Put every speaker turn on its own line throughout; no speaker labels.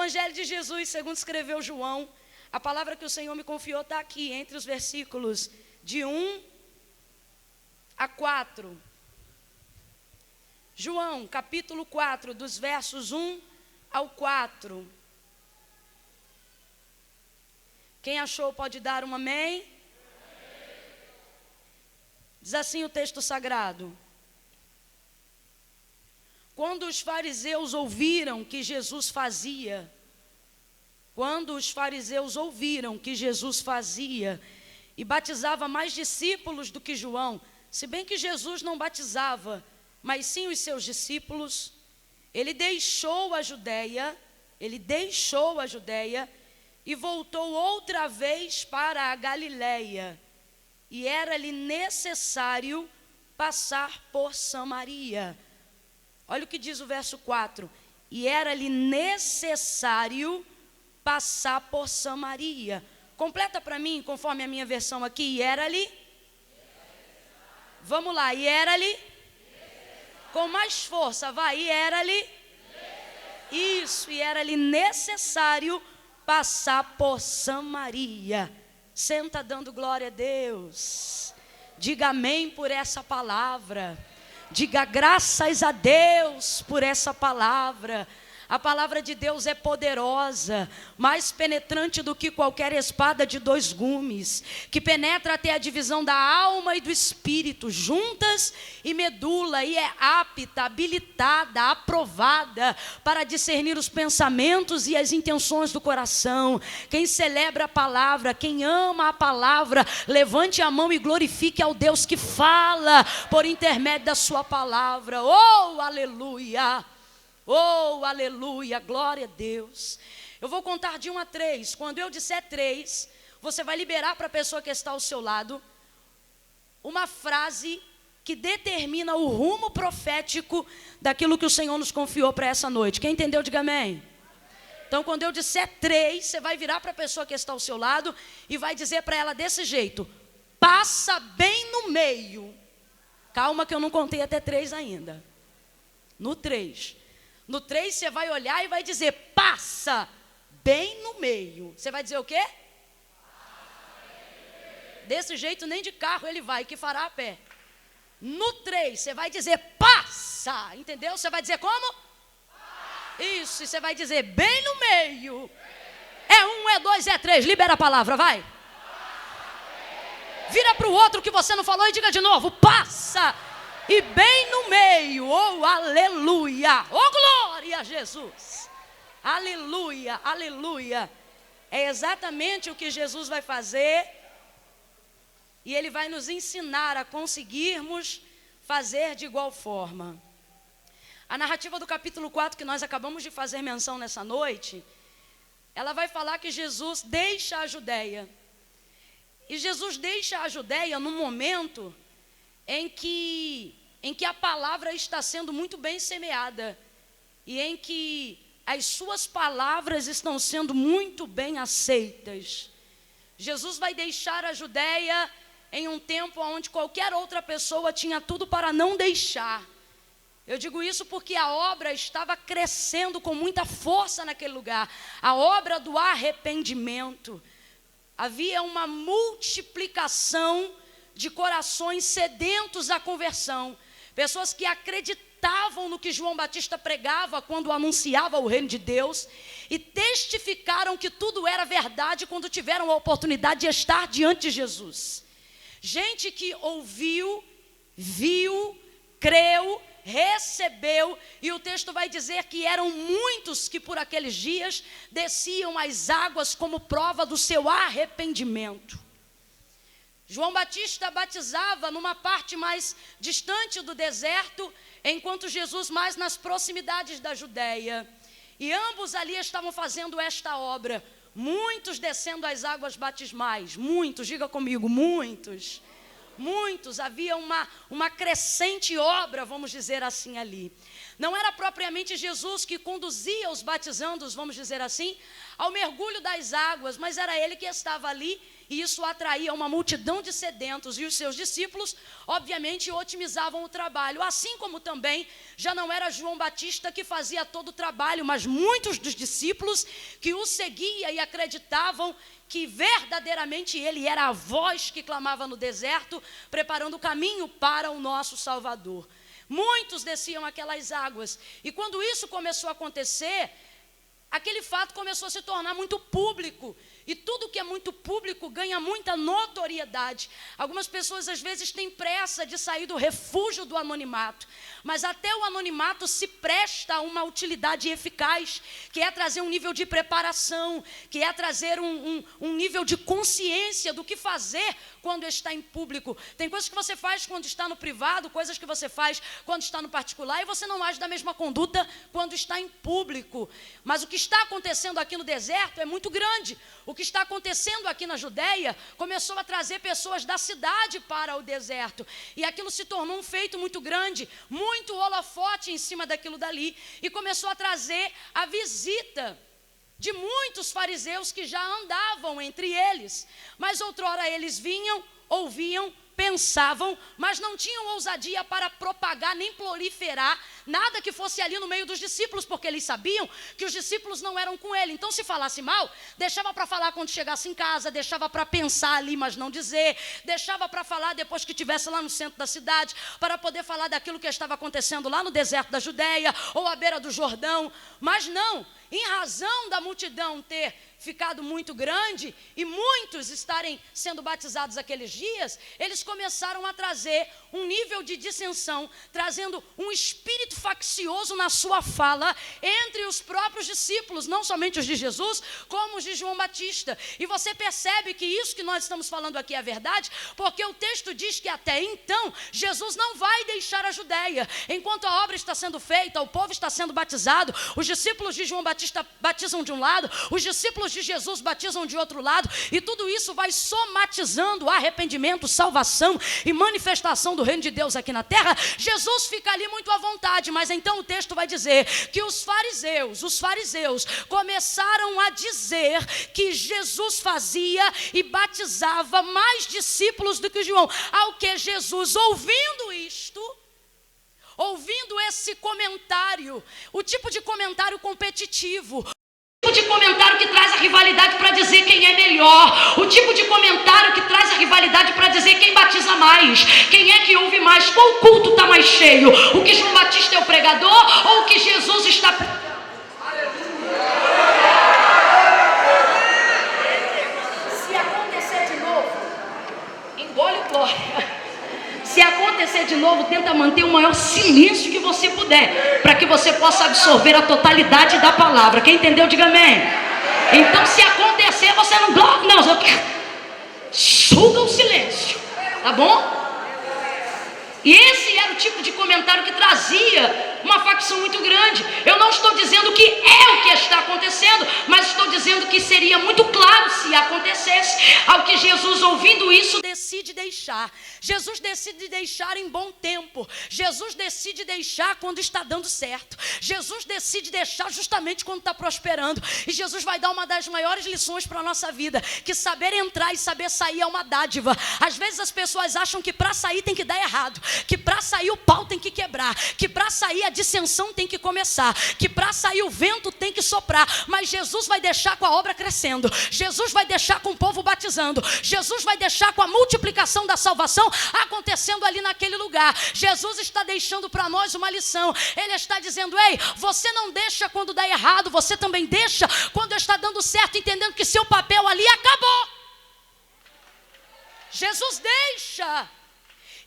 Evangelho de Jesus, segundo escreveu João, a palavra que o Senhor me confiou está aqui, entre os versículos de 1 a 4. João, capítulo 4, dos versos 1 ao 4. Quem achou pode dar um amém? Diz assim o texto sagrado: quando os fariseus ouviram que Jesus fazia e batizava mais discípulos do que João, se bem que Jesus não batizava, mas sim os seus discípulos, ele deixou a Judeia e voltou outra vez para a Galileia, e era-lhe necessário passar por Samaria. Olha o que diz o verso 4. E era-lhe necessário passar por Samaria. Completa para mim, conforme a minha versão aqui. E era-lhe. Vamos lá. E era-lhe. Com mais força, vai. E era-lhe. Isso. E era-lhe necessário passar por Samaria. Senta dando glória a Deus. Diga amém por essa palavra. Diga graças a Deus por essa palavra. A palavra de Deus é poderosa, mais penetrante do que qualquer espada de 2 gumes, que penetra até a divisão da alma e do espírito, juntas e medula, e é apta, habilitada, aprovada para discernir os pensamentos e as intenções do coração. Quem celebra a palavra, quem ama a palavra, levante a mão e glorifique ao Deus que fala por intermédio da sua palavra. Oh, aleluia! Oh, aleluia, glória a Deus. Eu vou contar de 1 a 3. Quando eu disser 3, você vai liberar para a pessoa que está ao seu lado uma frase que determina o rumo profético daquilo que o Senhor nos confiou para essa noite. Quem entendeu, diga amém. Então, quando eu disser 3, você vai virar para a pessoa que está ao seu lado e vai dizer para ela desse jeito: passa bem no meio. Calma que eu não contei até 3 ainda. No 3. No 3 você vai olhar e vai dizer: passa bem no meio. Você vai dizer o quê? Desse jeito nem de carro ele vai, que fará a pé. No 3 você vai dizer: passa. Entendeu? Você vai dizer como? Isso, e você vai dizer bem no meio. É 1, é 2, é 3. Libera a palavra, vai. Vira para o outro que você não falou e diga de novo: passa. E bem no meio, oh aleluia, oh glória a Jesus, aleluia, aleluia. É exatamente o que Jesus vai fazer, e Ele vai nos ensinar a conseguirmos fazer de igual forma. A narrativa do capítulo 4 que nós acabamos de fazer menção nessa noite, ela vai falar que Jesus deixa a Judeia. E Jesus deixa a Judeia num momento em que a palavra está sendo muito bem semeada e em que as suas palavras estão sendo muito bem aceitas. Jesus vai deixar a Judeia em um tempo onde qualquer outra pessoa tinha tudo para não deixar. Eu digo isso porque a obra estava crescendo com muita força naquele lugar, a obra do arrependimento. Havia uma multiplicação de corações sedentos à conversão, pessoas que acreditavam no que João Batista pregava quando anunciava o reino de Deus e testificaram que tudo era verdade quando tiveram a oportunidade de estar diante de Jesus. Gente que ouviu, viu, creu, recebeu, e o texto vai dizer que eram muitos que por aqueles dias desciam as águas como prova do seu arrependimento. João Batista batizava numa parte mais distante do deserto, enquanto Jesus mais nas proximidades da Judeia. E ambos ali estavam fazendo esta obra, muitos descendo as águas batismais, muitos, diga comigo, muitos. Havia uma crescente obra, vamos dizer assim ali. Não era propriamente Jesus que conduzia os batizandos, vamos dizer assim, ao mergulho das águas, mas era ele que estava ali, e isso atraía uma multidão de sedentos, e os seus discípulos, obviamente, otimizavam o trabalho. Assim como também já não era João Batista que fazia todo o trabalho, mas muitos dos discípulos que o seguiam e acreditavam que verdadeiramente ele era a voz que clamava no deserto, preparando o caminho para o nosso Salvador. Muitos desciam aquelas águas, e quando isso começou a acontecer, aquele fato começou a se tornar muito público, e tudo que é muito público ganha muita notoriedade. Algumas pessoas às vezes têm pressa de sair do refúgio do anonimato, mas até o anonimato se presta a uma utilidade eficaz, que é trazer um nível de preparação, que é trazer um nível de consciência do que fazer quando está em público. Tem coisas que você faz quando está no privado, coisas que você faz quando está no particular, e você não age da mesma conduta quando está em público. Mas o que está acontecendo aqui no deserto é muito grande. O que está acontecendo aqui na Judeia começou a trazer pessoas da cidade para o deserto, e aquilo se tornou um feito muito grande, muito holofote em cima daquilo dali, e começou a trazer a visita de muitos fariseus que já andavam entre eles, mas outrora eles vinham, ouviam, pensavam, mas não tinham ousadia para propagar nem proliferar nada que fosse ali no meio dos discípulos, porque eles sabiam que os discípulos não eram com ele. Então, se falasse mal, deixava para falar quando chegasse em casa, deixava para pensar ali, mas não dizer, deixava para falar depois que estivesse lá no centro da cidade, para poder falar daquilo que estava acontecendo lá no deserto da Judeia, ou à beira do Jordão. Mas não, em razão da multidão ter ficado muito grande e muitos estarem sendo batizados aqueles dias, eles começaram a trazer um nível de dissensão, trazendo um espírito faccioso na sua fala entre os próprios discípulos, não somente os de Jesus, como os de João Batista. E você percebe que isso que nós estamos falando aqui é verdade, porque o texto diz que até então Jesus não vai deixar a Judeia. Enquanto a obra está sendo feita, o povo está sendo batizado, os discípulos de João Batista batizam de um lado, os discípulos de Jesus batizam de outro lado, e tudo isso vai somatizando arrependimento, salvação e manifestação do reino de Deus aqui na terra. Jesus fica ali muito à vontade, mas então o texto vai dizer que os fariseus começaram a dizer que Jesus fazia e batizava mais discípulos do que João, ao que Jesus, ouvindo isto, ouvindo esse comentário, o tipo de comentário competitivo, o tipo de comentário que traz a rivalidade para dizer quem é melhor, o tipo de comentário que traz a rivalidade para dizer quem batiza mais, quem é que ouve mais, qual culto está mais cheio, o que João Batista é o pregador ou o que Jesus está... Se acontecer de novo, engole o glória. Se acontecer de novo, tenta manter o maior silêncio que você puder, para que você possa absorver a totalidade da palavra. Quem entendeu, diga amém. Então, se acontecer, você não, suga o silêncio, tá bom? E esse era o tipo de comentário que trazia uma facção muito grande. Eu não estou dizendo que é o que está acontecendo, mas estou dizendo que seria muito claro se acontecesse. Ao que Jesus, ouvindo isso, decide deixar. Jesus decide deixar em bom tempo. Jesus decide deixar quando está dando certo. Jesus decide deixar justamente quando está prosperando. E Jesus vai dar uma das maiores lições para a nossa vida, que saber entrar e saber sair é uma dádiva. Às vezes as pessoas acham que para sair tem que dar errado, que para sair o pau tem que quebrar, que para sair a dissensão tem que começar, que para sair o vento tem que soprar. Mas Jesus vai deixar com a obra crescendo, Jesus vai deixar com o povo batizando, Jesus vai deixar com a multiplicação da salvação acontecendo ali naquele lugar. Jesus está deixando para nós uma lição. Ele está dizendo: ei, você não deixa quando dá errado, você também deixa quando está dando certo, entendendo que seu papel ali acabou. Jesus deixa.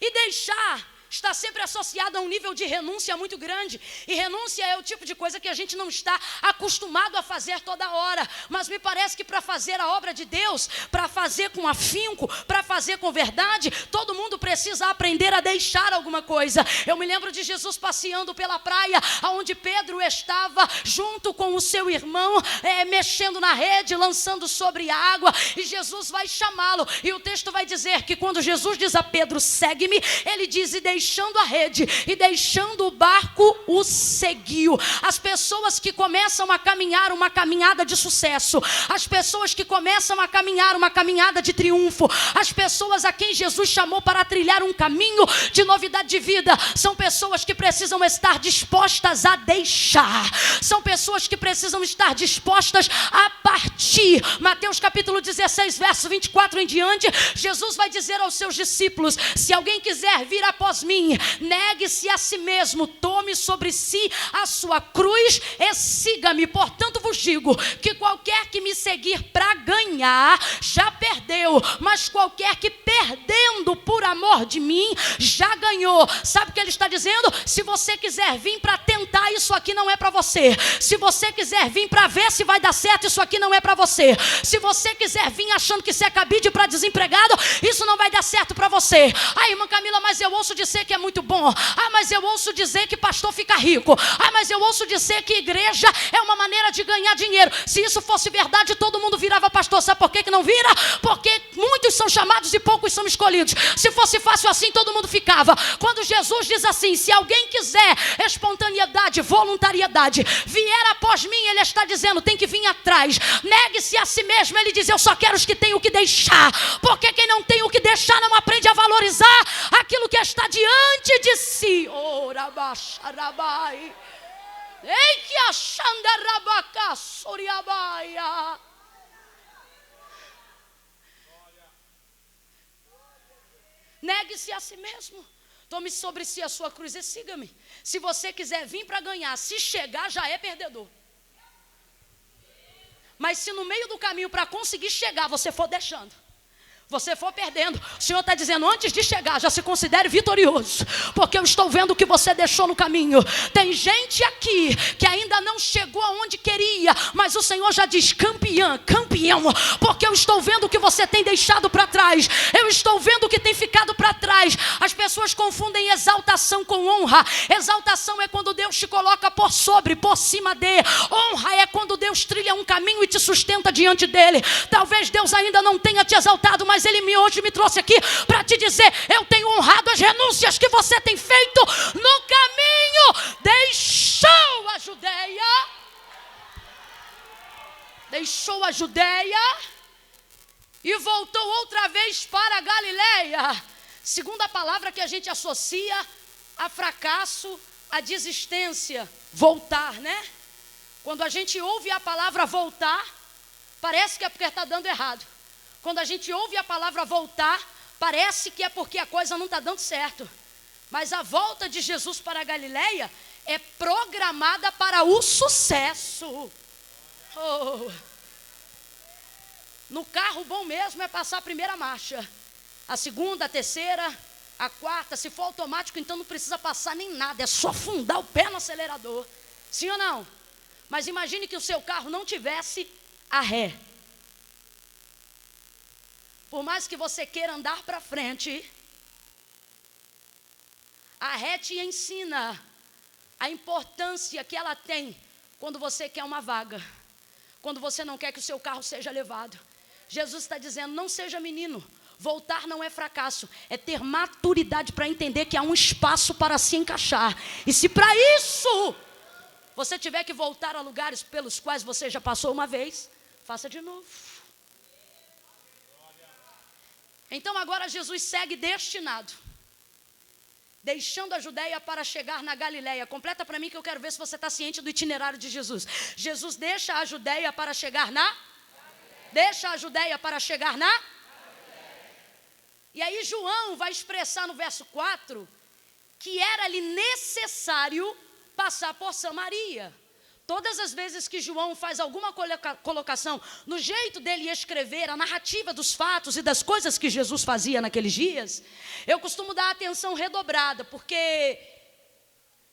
E deixar está sempre associado a um nível de renúncia muito grande. E renúncia é o tipo de coisa que a gente não está acostumado a fazer toda hora. Mas me parece que para fazer a obra de Deus, para fazer com afinco, para fazer com verdade, todo mundo precisa aprender a deixar alguma coisa. Eu me lembro de Jesus passeando pela praia, onde Pedro estava junto com o seu irmão, mexendo na rede, lançando sobre a água. E Jesus vai chamá-lo. E o texto vai dizer que quando Jesus diz a Pedro: segue-me, ele diz: e deixou deixando a rede e deixando o barco, o seguiu. As pessoas que começam a caminhar uma caminhada de sucesso, as pessoas que começam a caminhar uma caminhada de triunfo, as pessoas a quem Jesus chamou para trilhar um caminho de novidade de vida, são pessoas que precisam estar dispostas a deixar, são pessoas que precisam estar dispostas a partir. Mateus capítulo 16, verso 24 em diante, Jesus vai dizer aos seus discípulos: se alguém quiser vir após mim, negue-se a si mesmo, tome sobre si a sua cruz e siga-me. Portanto vos digo que qualquer que me seguir para ganhar, já perdeu, mas qualquer que perdendo por amor de mim, já ganhou. Sabe o que ele está dizendo? Se você quiser vir para tentar, isso aqui não é para você. Se você quiser vir para ver se vai dar certo, isso aqui não é para você. Se você quiser vir achando que você é cabide para desempregado, isso não vai dar certo para você. Ah, irmã Camila, mas eu ouço dizer que é muito bom. Ah, mas eu ouço dizer que pastor fica rico. Ah, mas eu ouço dizer que igreja é uma maneira de ganhar dinheiro. Se isso fosse verdade, todo mundo virava pastor. Sabe por que não vira? Porque muitos são chamados e poucos são escolhidos. Se fosse fácil assim, todo mundo ficava. Quando Jesus diz assim: se alguém quiser espontaneidade, voluntariedade, vier após mim, ele está dizendo, tem que vir atrás. Negue-se a si mesmo. Ele diz: eu só quero os que têm o que deixar. Porque quem não tem o que deixar não aprende a valorizar aquilo que está diante de si. Ora bacharabai. Ei que achandarabaca soriabaia. Negue-se a si mesmo. Tome sobre si a sua cruz e siga-me. Se você quiser vir para ganhar, se chegar já é perdedor. Mas se no meio do caminho para conseguir chegar você for deixando, você for perdendo, o Senhor está dizendo: antes de chegar, já se considere vitorioso, porque eu estou vendo o que você deixou no caminho. Tem gente aqui que ainda não chegou aonde queria, mas o Senhor já diz: campeão, porque eu estou vendo o que você tem deixado para trás, eu estou vendo o que tem ficado para trás. As pessoas confundem exaltação com honra. Exaltação é quando Deus te coloca por sobre, por cima de. Honra é quando Deus trilha um caminho e te sustenta diante dele. Talvez Deus ainda não tenha te exaltado, mas Ele hoje me trouxe aqui para te dizer: eu tenho honrado as renúncias que você tem feito no caminho. Deixou a Judeia e voltou outra vez para a Galileia. Segunda palavra que a gente associa a fracasso, a desistência, voltar, né? Quando a gente ouve a palavra voltar, parece que é porque está dando errado. Quando a gente ouve a palavra voltar, parece que é porque a coisa não está dando certo. Mas a volta de Jesus para a Galileia é programada para o sucesso. Oh. No carro bom mesmo é passar a primeira marcha. A segunda, a terceira, a quarta. Se for automático, então não precisa passar nem nada. É só afundar o pé no acelerador. Sim ou não? Mas imagine que o seu carro não tivesse a ré. Por mais que você queira andar para frente, a ré te ensina a importância que ela tem quando você quer uma vaga, quando você não quer que o seu carro seja levado. Jesus está dizendo: não seja menino, voltar não é fracasso, é ter maturidade para entender que há um espaço para se encaixar. E se para isso você tiver que voltar a lugares pelos quais você já passou uma vez, faça de novo. Então agora Jesus segue destinado, deixando a Judeia para chegar na Galileia. Completa para mim que eu quero ver se você está ciente do itinerário de Jesus. Jesus deixa a Judeia para chegar na? Deixa a Judeia para chegar na? E aí João vai expressar no verso 4 que era-lhe necessário passar por Samaria. Todas as vezes que João faz alguma colocação no jeito dele escrever a narrativa dos fatos e das coisas que Jesus fazia naqueles dias, eu costumo dar atenção redobrada, porque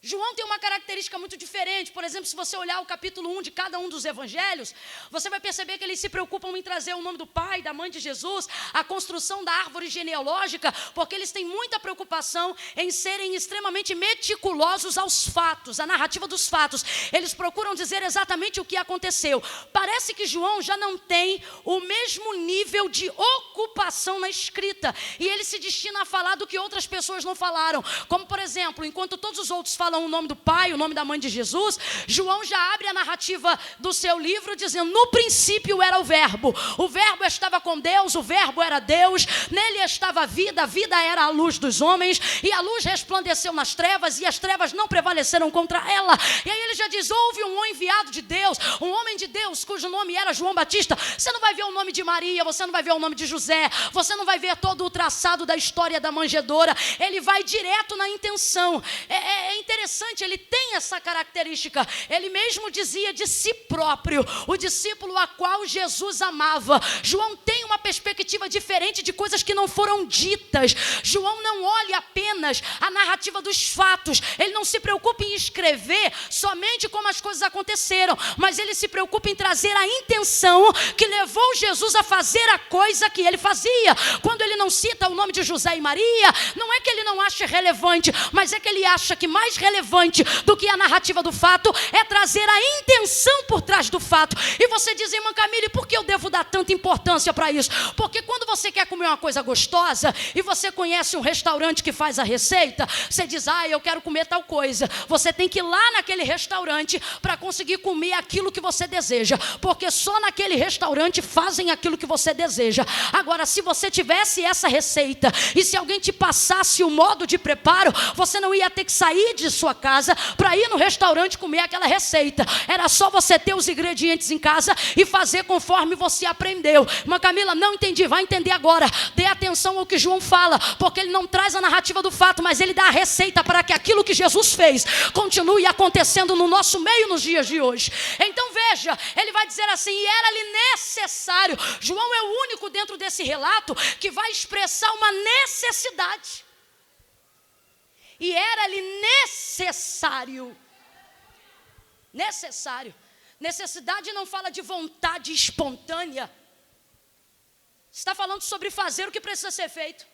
João tem uma característica muito diferente. Por exemplo, se você olhar o capítulo 1 de cada um dos evangelhos, você vai perceber que eles se preocupam em trazer o nome do pai, da mãe de Jesus, a construção da árvore genealógica, porque eles têm muita preocupação em serem extremamente meticulosos aos fatos, a narrativa dos fatos. Eles procuram dizer exatamente o que aconteceu. Parece que João já não tem o mesmo nível de ocupação na escrita, e ele se destina a falar do que outras pessoas não falaram. Como, por exemplo, enquanto todos os outros falam o nome do pai, o nome da mãe de Jesus, João já abre a narrativa do seu livro dizendo: no princípio era o verbo estava com Deus, o verbo era Deus, nele estava a vida era a luz dos homens, e a luz resplandeceu nas trevas, e as trevas não prevaleceram contra ela. E aí ele já diz: houve um enviado de Deus, um homem de Deus, cujo nome era João Batista. Você não vai ver o nome de Maria, você não vai ver o nome de José, você não vai ver todo o traçado da história da manjedoura. Ele vai direto na intenção. É interessante, ele tem essa característica. Ele mesmo dizia de si próprio, o discípulo a qual Jesus amava. João tem uma perspectiva diferente de coisas que não foram ditas. João não olha apenas a narrativa dos fatos, ele não se preocupa em escrever somente como as coisas aconteceram, mas ele se preocupa em trazer a intenção que levou Jesus a fazer a coisa que ele fazia. Quando ele não cita o nome de José e Maria, não é que ele não acha relevante, mas é que ele acha que mais relevante do que a narrativa do fato é trazer a intenção por trás do fato. E você diz: irmã Camille, por que eu devo dar tanta importância para isso? Porque quando você quer comer uma coisa gostosa e você conhece um restaurante que faz a receita, você diz: eu quero comer tal coisa. Você tem que ir lá naquele restaurante para conseguir comer aquilo que você deseja, porque só naquele restaurante fazem aquilo que você deseja. Agora, se você tivesse essa receita e se alguém te passasse o modo de preparo, você não ia ter que sair de sua casa para ir no restaurante comer aquela receita. Era só você ter os ingredientes em casa e fazer conforme você aprendeu. Irmã Camila, não entendi, vai entender agora. Dê atenção ao que João fala, porque ele não traz a narrativa do fato, mas ele dá a receita para que aquilo que Jesus fez continue acontecendo no nosso meio nos dias de hoje. Então veja, ele vai dizer assim: e era-lhe necessário. João é o único dentro desse relato que vai expressar uma necessidade. E era-lhe necessário. Necessário. Necessidade não fala de vontade espontânea. Está falando sobre fazer o que precisa ser feito.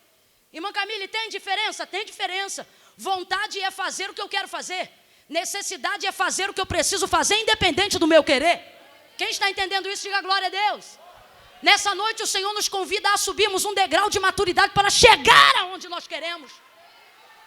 Irmã Camille, tem diferença? Tem diferença. Vontade é fazer o que eu quero fazer. Necessidade é fazer o que eu preciso fazer, independente do meu querer. Quem está entendendo isso, diga glória a Deus. Nessa noite o Senhor nos convida a subirmos um degrau de maturidade para chegar aonde nós queremos.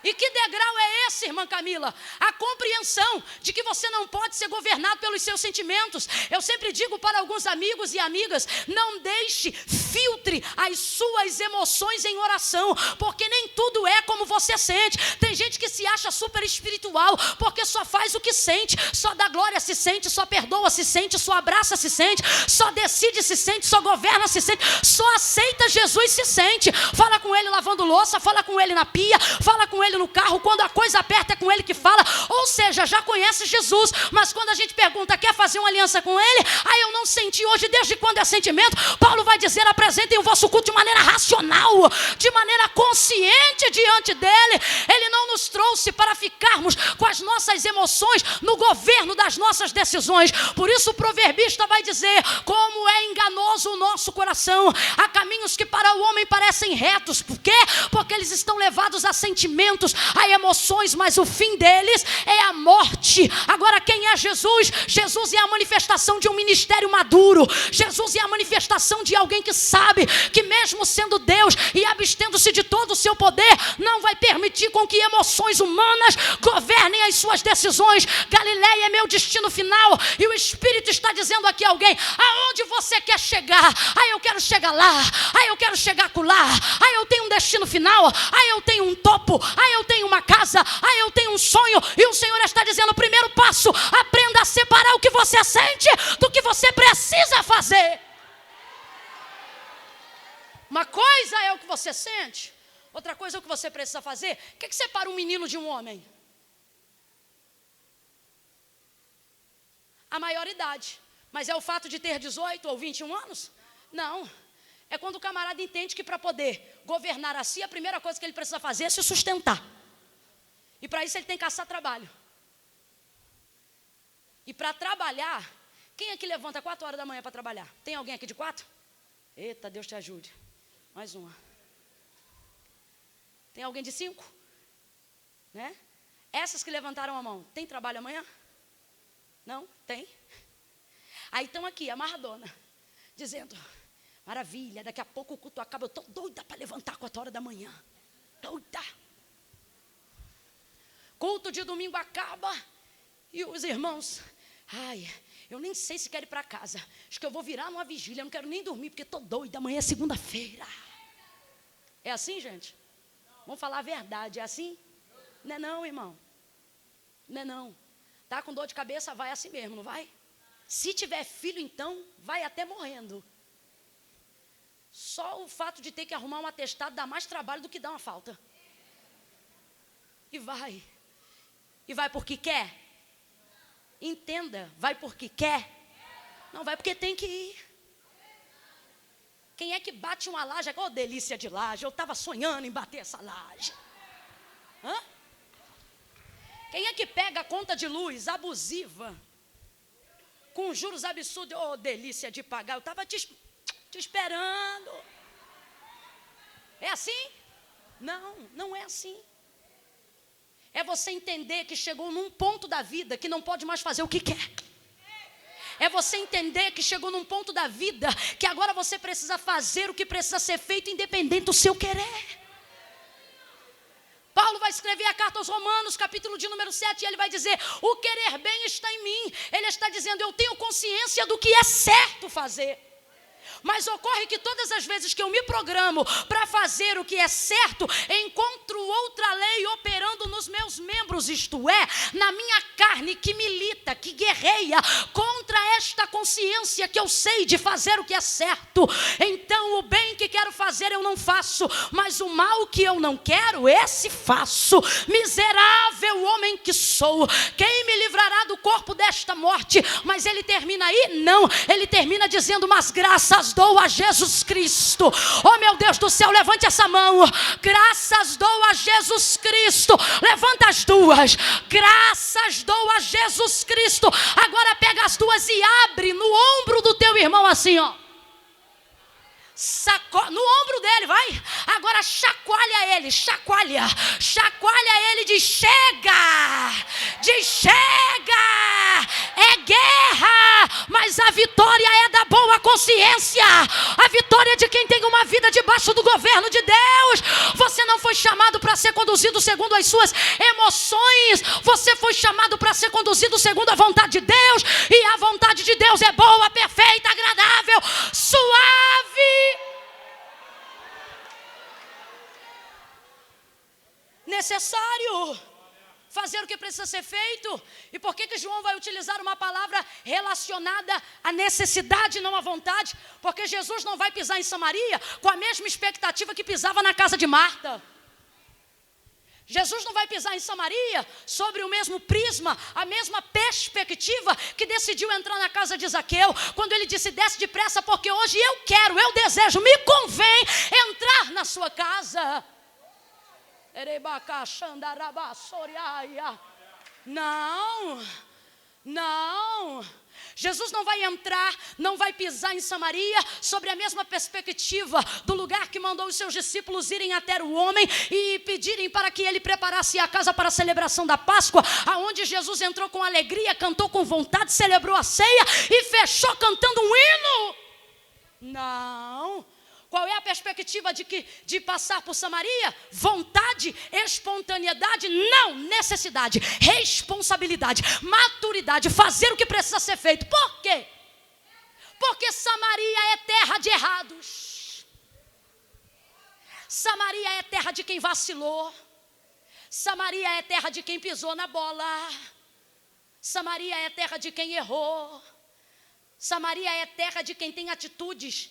E que degrau é esse, irmã Camila? A compreensão de que você não pode ser governado pelos seus sentimentos. Eu sempre digo para alguns amigos e amigas: não deixe, filtre as suas emoções em oração, porque nem tudo é como você sente. Tem gente que se acha super espiritual, porque só faz o que sente, só dá glória se sente, só perdoa se sente, só abraça se sente, só decide se sente, só governa se sente, só aceita Jesus se sente. Fala com ele lavando louça, fala com ele na pia, fala com ele no carro, quando a coisa aperta é com ele que fala. Ou seja, já conhece Jesus, mas quando a gente pergunta: quer fazer uma aliança com ele? Eu não senti hoje. Desde quando é sentimento? Paulo vai dizer: apresentem o vosso culto de maneira racional, de maneira consciente diante dele. Ele não nos trouxe para ficarmos com as nossas emoções no governo das nossas decisões. Por isso o proverbista vai dizer: como é enganoso o nosso coração. Há caminhos que para o homem parecem retos. Por quê? Porque eles estão levados a sentimentos, a emoções, mas o fim deles é a morte. Agora, quem é Jesus? Jesus é a manifestação de um ministério maduro. Jesus é a manifestação de alguém que sabe que mesmo sendo Deus e abstendo-se de todo o seu poder, não vai permitir com que emoções humanas governem as suas decisões. Galileia é meu destino final, e o Espírito está dizendo aqui a alguém: aonde você quer chegar? Eu quero chegar lá. Eu quero chegar acolá. Eu tenho um destino final. Eu tenho um topo. Eu tenho uma casa, eu tenho um sonho. E o Senhor está dizendo: o primeiro passo, aprenda a separar o que você sente do que você precisa fazer. Uma coisa é o que você sente, outra coisa é o que você precisa fazer. O que separa um menino de um homem? A maioridade. Mas é o fato de ter 18 ou 21 anos? Não. É quando o camarada entende que para poder governar a si, a primeira coisa que ele precisa fazer é se sustentar. E para isso ele tem que caçar trabalho. E para trabalhar, quem aqui levanta 4 horas da manhã para trabalhar? Tem alguém aqui de 4? Eita, Deus te ajude. Mais uma. Tem alguém de 5? Né? Essas que levantaram a mão, tem trabalho amanhã? Não? Tem? Aí estão aqui, amarradona, dizendo, maravilha, daqui a pouco o culto acaba, eu estou doida para levantar 4 horas da manhã. Doida. Culto de domingo acaba e os irmãos, ai, eu nem sei se quero ir para casa. Acho que eu vou virar numa vigília, eu não quero nem dormir porque estou doida, amanhã é segunda-feira. É assim, gente? Vamos falar a verdade, é assim? Não é não, irmão. Não é não. Tá com dor de cabeça, vai assim mesmo, não vai? Se tiver filho, então, vai até morrendo. Só o fato de ter que arrumar um atestado dá mais trabalho do que dá uma falta. E vai. E vai porque quer? Entenda, vai porque quer? Não vai porque tem que ir. Quem é que bate uma laje? Oh, delícia de laje, eu estava sonhando em bater essa laje. Hã? Quem é que pega a conta de luz abusiva, com juros absurdos? Oh, delícia de pagar, eu estava te esperando. É assim? Não, não é assim. É você entender que chegou num ponto da vida que não pode mais fazer o que quer. É você entender que chegou num ponto da vida que agora você precisa fazer o que precisa ser feito independente do seu querer. Paulo vai escrever a carta aos Romanos, capítulo de número 7, e ele vai dizer, o querer bem está em mim. Ele está dizendo, eu tenho consciência do que é certo fazer. Mas ocorre que todas as vezes que eu me programo para fazer o que é certo, encontro outra lei operando nos meus membros, isto é, na minha carne que milita, que guerreia contra esta consciência que eu sei de fazer o que é certo. Então o bem que quero fazer eu não faço, mas o mal que eu não quero, esse faço. Miserável homem que sou, quem me livrará do corpo desta morte? Mas ele termina aí? Não, ele termina dizendo, mas graças dou a Jesus Cristo. Oh meu Deus do céu, levante essa mão. Graças dou a Jesus Cristo. Levanta as duas. Graças dou a Jesus Cristo. Agora pega as duas e abre no ombro do teu irmão assim, ó. No ombro dele, vai. Agora chacoalha ele, chacoalha ele, diz chega, é guerra, mas a vitória é da boa consciência, a vitória é de quem tem uma vida debaixo do governo de Deus. Você não foi chamado para ser conduzido segundo as suas emoções, você foi chamado para ser conduzido segundo a vontade de Deus, e a vontade de Deus é boa, perfeita, agradável, suave. Necessário fazer o que precisa ser feito. E por que João vai utilizar uma palavra relacionada à necessidade, não à vontade? Porque Jesus não vai pisar em Samaria com a mesma expectativa que pisava na casa de Marta. Jesus não vai pisar em Samaria sobre o mesmo prisma, a mesma perspectiva que decidiu entrar na casa de Zaqueu, quando ele disse, desce depressa, porque hoje eu desejo, me convém entrar na sua casa. Não. Jesus não vai entrar, não vai pisar em Samaria sobre a mesma perspectiva do lugar que mandou os seus discípulos irem até o homem e pedirem para que ele preparasse a casa para a celebração da Páscoa, aonde Jesus entrou com alegria, cantou com vontade, celebrou a ceia e fechou cantando um hino. Não. Qual é a perspectiva de passar por Samaria? Vontade, espontaneidade, não, necessidade, responsabilidade, maturidade, fazer o que precisa ser feito. Por quê? Porque Samaria é terra de errados. Samaria é terra de quem vacilou. Samaria é terra de quem pisou na bola. Samaria é terra de quem errou. Samaria é terra de quem tem atitudes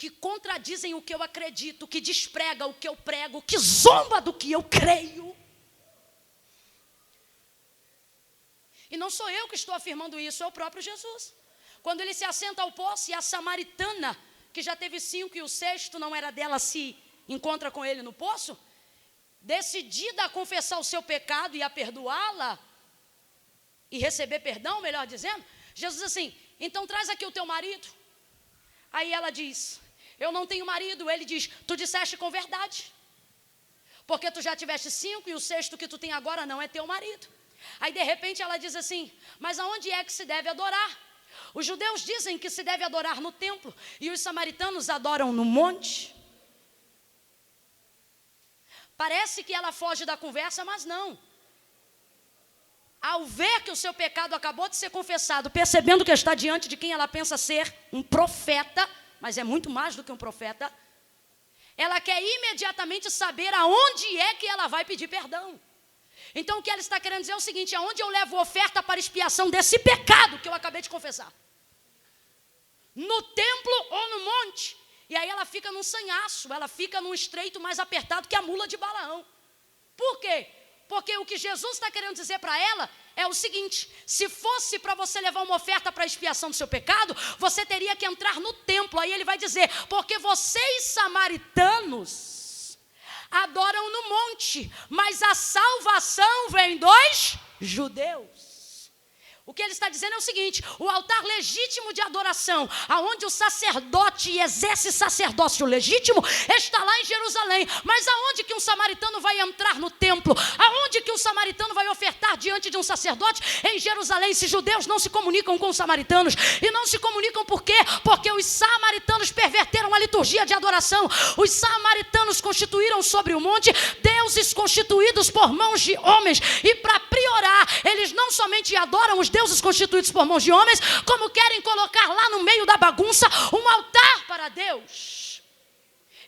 que contradizem o que eu acredito, que desprega o que eu prego, que zomba do que eu creio. E não sou eu que estou afirmando isso, é o próprio Jesus. Quando ele se assenta ao poço e a samaritana, que já teve 5 e o 6º não era dela, se encontra com ele no poço, decidida a confessar o seu pecado e a perdoá-la, e receber perdão, melhor dizendo, Jesus diz assim, então traz aqui o teu marido. Aí ela diz, eu não tenho marido. Ele diz, tu disseste com verdade, porque tu já tiveste 5 e o 6º que tu tem agora não é teu marido. Aí de repente ela diz assim, mas aonde é que se deve adorar? Os judeus dizem que se deve adorar no templo e os samaritanos adoram no monte. Parece que ela foge da conversa, mas não. Ao ver que o seu pecado acabou de ser confessado, percebendo que está diante de quem ela pensa ser um profeta, mas é muito mais do que um profeta, ela quer imediatamente saber aonde é que ela vai pedir perdão. Então o que ela está querendo dizer é o seguinte, aonde eu levo oferta para expiação desse pecado que eu acabei de confessar? No templo ou no monte? E aí ela fica num sanhaço, ela fica num estreito mais apertado que a mula de Balaão. Por quê? Porque o que Jesus está querendo dizer para ela é o seguinte, se fosse para você levar uma oferta para a expiação do seu pecado, você teria que entrar no templo. Aí ele vai dizer, porque vocês samaritanos adoram no monte, mas a salvação vem dos judeus. O que ele está dizendo é o seguinte, o altar legítimo de adoração, aonde o sacerdote exerce sacerdócio legítimo, está lá em Jerusalém. Mas aonde que um samaritano vai entrar no templo? Aonde que um samaritano vai ofertar diante de um sacerdote? Em Jerusalém. Se judeus não se comunicam com os samaritanos, e não se comunicam por quê? Porque os samaritanos perverteram a liturgia de adoração. Os samaritanos constituíram sobre o monte deuses constituídos por mãos de homens, e para priorar, eles não somente adoram os deuses constituídos por mãos de homens, como querem colocar lá no meio da bagunça um altar para Deus.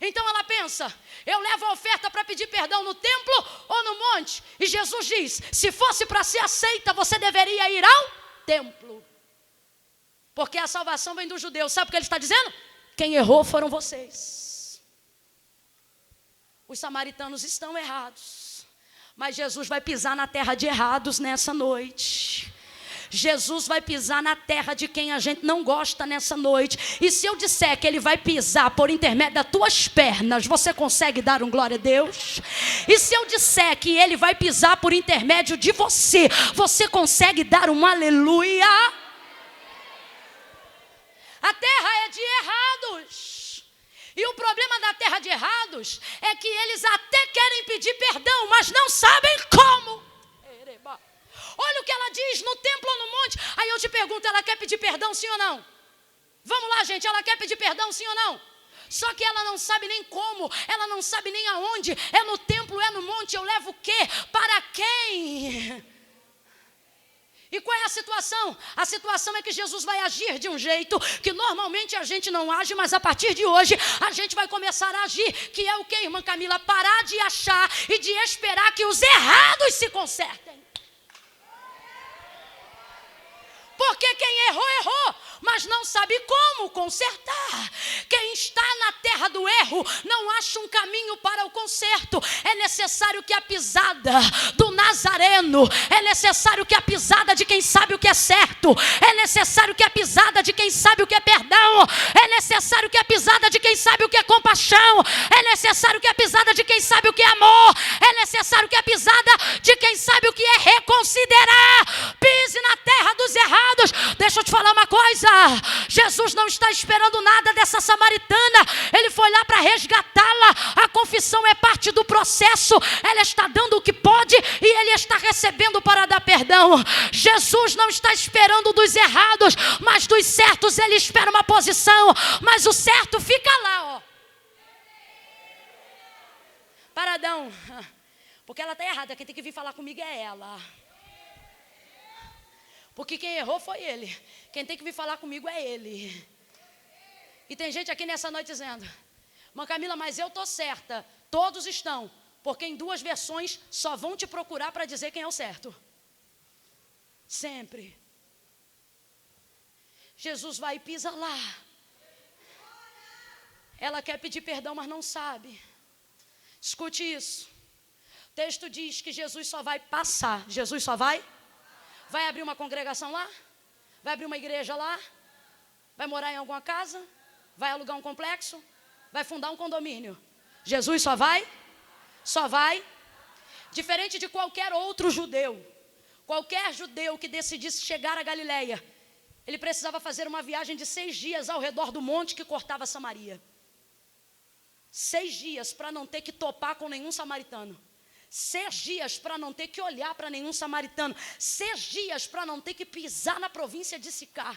Então ela pensa, eu levo a oferta para pedir perdão no templo ou no monte? E Jesus diz, se fosse para ser aceita, você deveria ir ao templo, porque a salvação vem dos judeus. Sabe o que ele está dizendo? Quem errou foram vocês. Os samaritanos estão errados, mas Jesus vai pisar na terra de errados nessa noite. Jesus vai pisar na terra de quem a gente não gosta nessa noite. E se eu disser que ele vai pisar por intermédio das tuas pernas, você consegue dar um glória a Deus? E se eu disser que ele vai pisar por intermédio de você, você consegue dar um aleluia? A terra é de errados. E o problema da terra de errados é que eles até querem pedir perdão, mas não sabem como. Olha o que ela diz, no templo ou no monte. Aí eu te pergunto, ela quer pedir perdão, sim ou não? Vamos lá, gente, ela quer pedir perdão, sim ou não? Só que ela não sabe nem como, ela não sabe nem aonde. É no templo, é no monte, eu levo o quê? Para quem? E qual é a situação? A situação é que Jesus vai agir de um jeito que normalmente a gente não age, mas a partir de hoje a gente vai começar a agir. Que é o que, irmã Camila? Parar de achar e de esperar que os errados se consertem. Porque quem errou, errou, mas não sabe como consertar. Quem está na terra do erro não acha um caminho para o conserto. É necessário que a pisada do Nazareno, é necessário que a pisada de quem sabe o que é certo, é necessário que a pisada de quem sabe o que é perdão, é necessário que a pisada de quem sabe o que é compaixão, é necessário que a pisada de quem sabe o que é amor, é necessário que a pisada de quem sabe o que é reconsiderar. Pise na terra dos errados. Deixa eu te falar uma coisa, Jesus não está esperando nada dessa samaritana, ele foi lá para resgatá-la. A confissão é parte do processo, ela está dando o que pode e ele está recebendo para dar perdão. Jesus não está esperando dos errados, mas dos certos ele espera uma posição, mas o certo fica lá, ó, paradão, porque ela está errada, quem tem que vir falar comigo é ela. Porque quem errou foi ele. Quem tem que vir falar comigo é ele. E tem gente aqui nessa noite dizendo, irmã Camila, mas eu estou certa. Todos estão. Porque em 2 versões só vão te procurar para dizer quem é o certo. Sempre. Jesus vai e pisa lá. Ela quer pedir perdão, mas não sabe. Escute isso. O texto diz que Jesus só vai passar. Jesus só vai? Vai abrir uma congregação lá? Vai abrir uma igreja lá? Vai morar em alguma casa? Vai alugar um complexo? Vai fundar um condomínio? Jesus só vai? Só vai? Diferente de qualquer outro judeu, Qualquer judeu que decidisse chegar a Galileia, ele precisava fazer uma viagem de 6 dias ao redor do monte que cortava Samaria. 6 dias para não ter que topar com nenhum samaritano. 6 dias para não ter que olhar para nenhum samaritano. 6 dias para não ter que pisar na província de Sicar.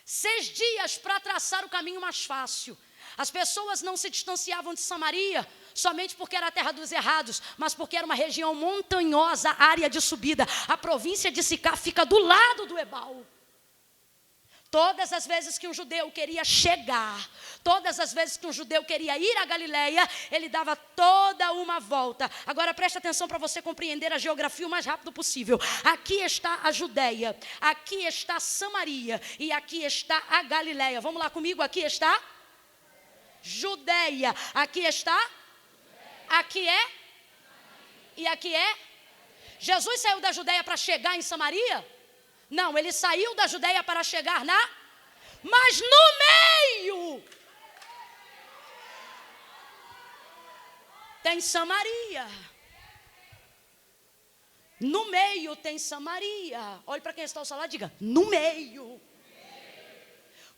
6 dias para traçar o caminho mais fácil. As pessoas não se distanciavam de Samaria somente porque era a terra dos errados, mas porque era uma região montanhosa, área de subida. A província de Sicar fica do lado do Ebal. Todas as vezes que um judeu queria chegar, todas as vezes que um judeu queria ir a Galileia, ele dava toda uma volta. Agora presta atenção para você compreender a geografia o mais rápido possível. Aqui está a Judeia, aqui está Samaria e aqui está a Galileia. Vamos lá comigo, aqui está Judeia, aqui está, aqui é e aqui é. Jesus saiu da Judeia para chegar em Samaria? Não, ele saiu da Judeia para chegar mas no meio tem Samaria. No meio tem Samaria. Olhe para quem está ao seu lado e diga, no meio.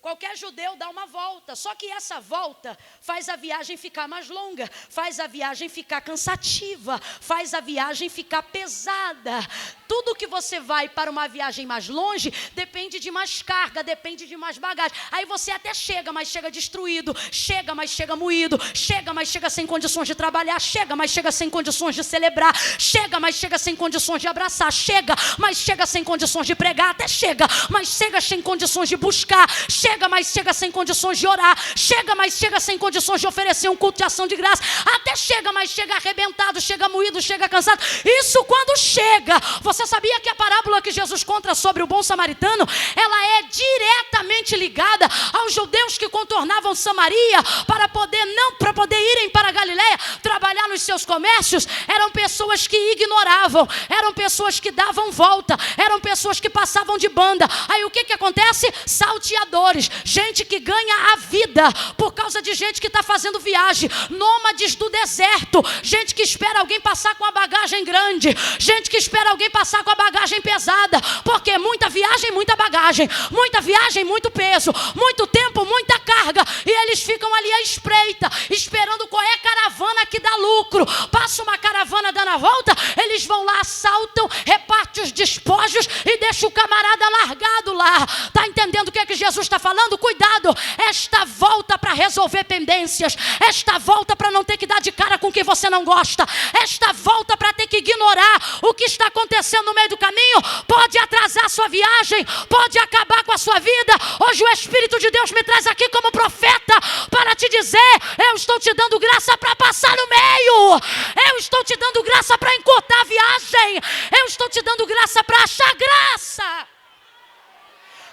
Qualquer judeu dá uma volta, só que essa volta faz a viagem ficar mais longa, faz a viagem ficar cansativa, faz a viagem ficar pesada. Tudo que você vai para uma viagem mais longe depende de mais carga, depende de mais bagagem. Aí você até chega, mas chega destruído, chega, mas chega moído, chega, mas chega sem condições de trabalhar, chega, mas chega sem condições de celebrar, chega, mas chega sem condições de abraçar, chega, mas chega sem condições de pregar, até chega, mas chega sem condições de buscar, chega, mas chega sem condições de orar, chega, mas chega sem condições de oferecer um culto de ação de graça, até chega, mas chega arrebentado, chega moído, chega cansado. Isso quando chega. Você sabia que a parábola que Jesus conta sobre o bom samaritano, ela é diretamente ligada aos judeus que contornavam Samaria para poder irem para Galileia, trabalhar nos seus comércios? Eram pessoas que ignoravam, eram pessoas que davam volta, eram pessoas que passavam de banda. Aí o que acontece? Salteadores, gente que ganha a vida por causa de gente que está fazendo viagem, nômades do deserto, gente que espera alguém passar com a bagagem grande, gente que espera alguém passar com a bagagem pesada, porque muita viagem, muita bagagem, muita viagem, muito peso, muito tempo, muita carga, e eles ficam ali à espreita, esperando qual é a caravana que dá lucro. Passa uma caravana dando a volta, eles vão lá, assaltam, repartem os despojos e deixam o camarada largado lá. Está entendendo o que é que Jesus está falando? Cuidado, esta volta para resolver pendências, esta volta para não ter que dar de cara com quem você não gosta, esta volta para ter que ignorar o que está acontecendo no meio do caminho, pode atrasar a sua viagem, pode acabar com a sua vida. Hoje o Espírito de Deus me traz aqui como profeta para te dizer, eu estou te dando graça para passar no meio, eu estou te dando graça para encurtar a viagem, eu estou te dando graça para achar graça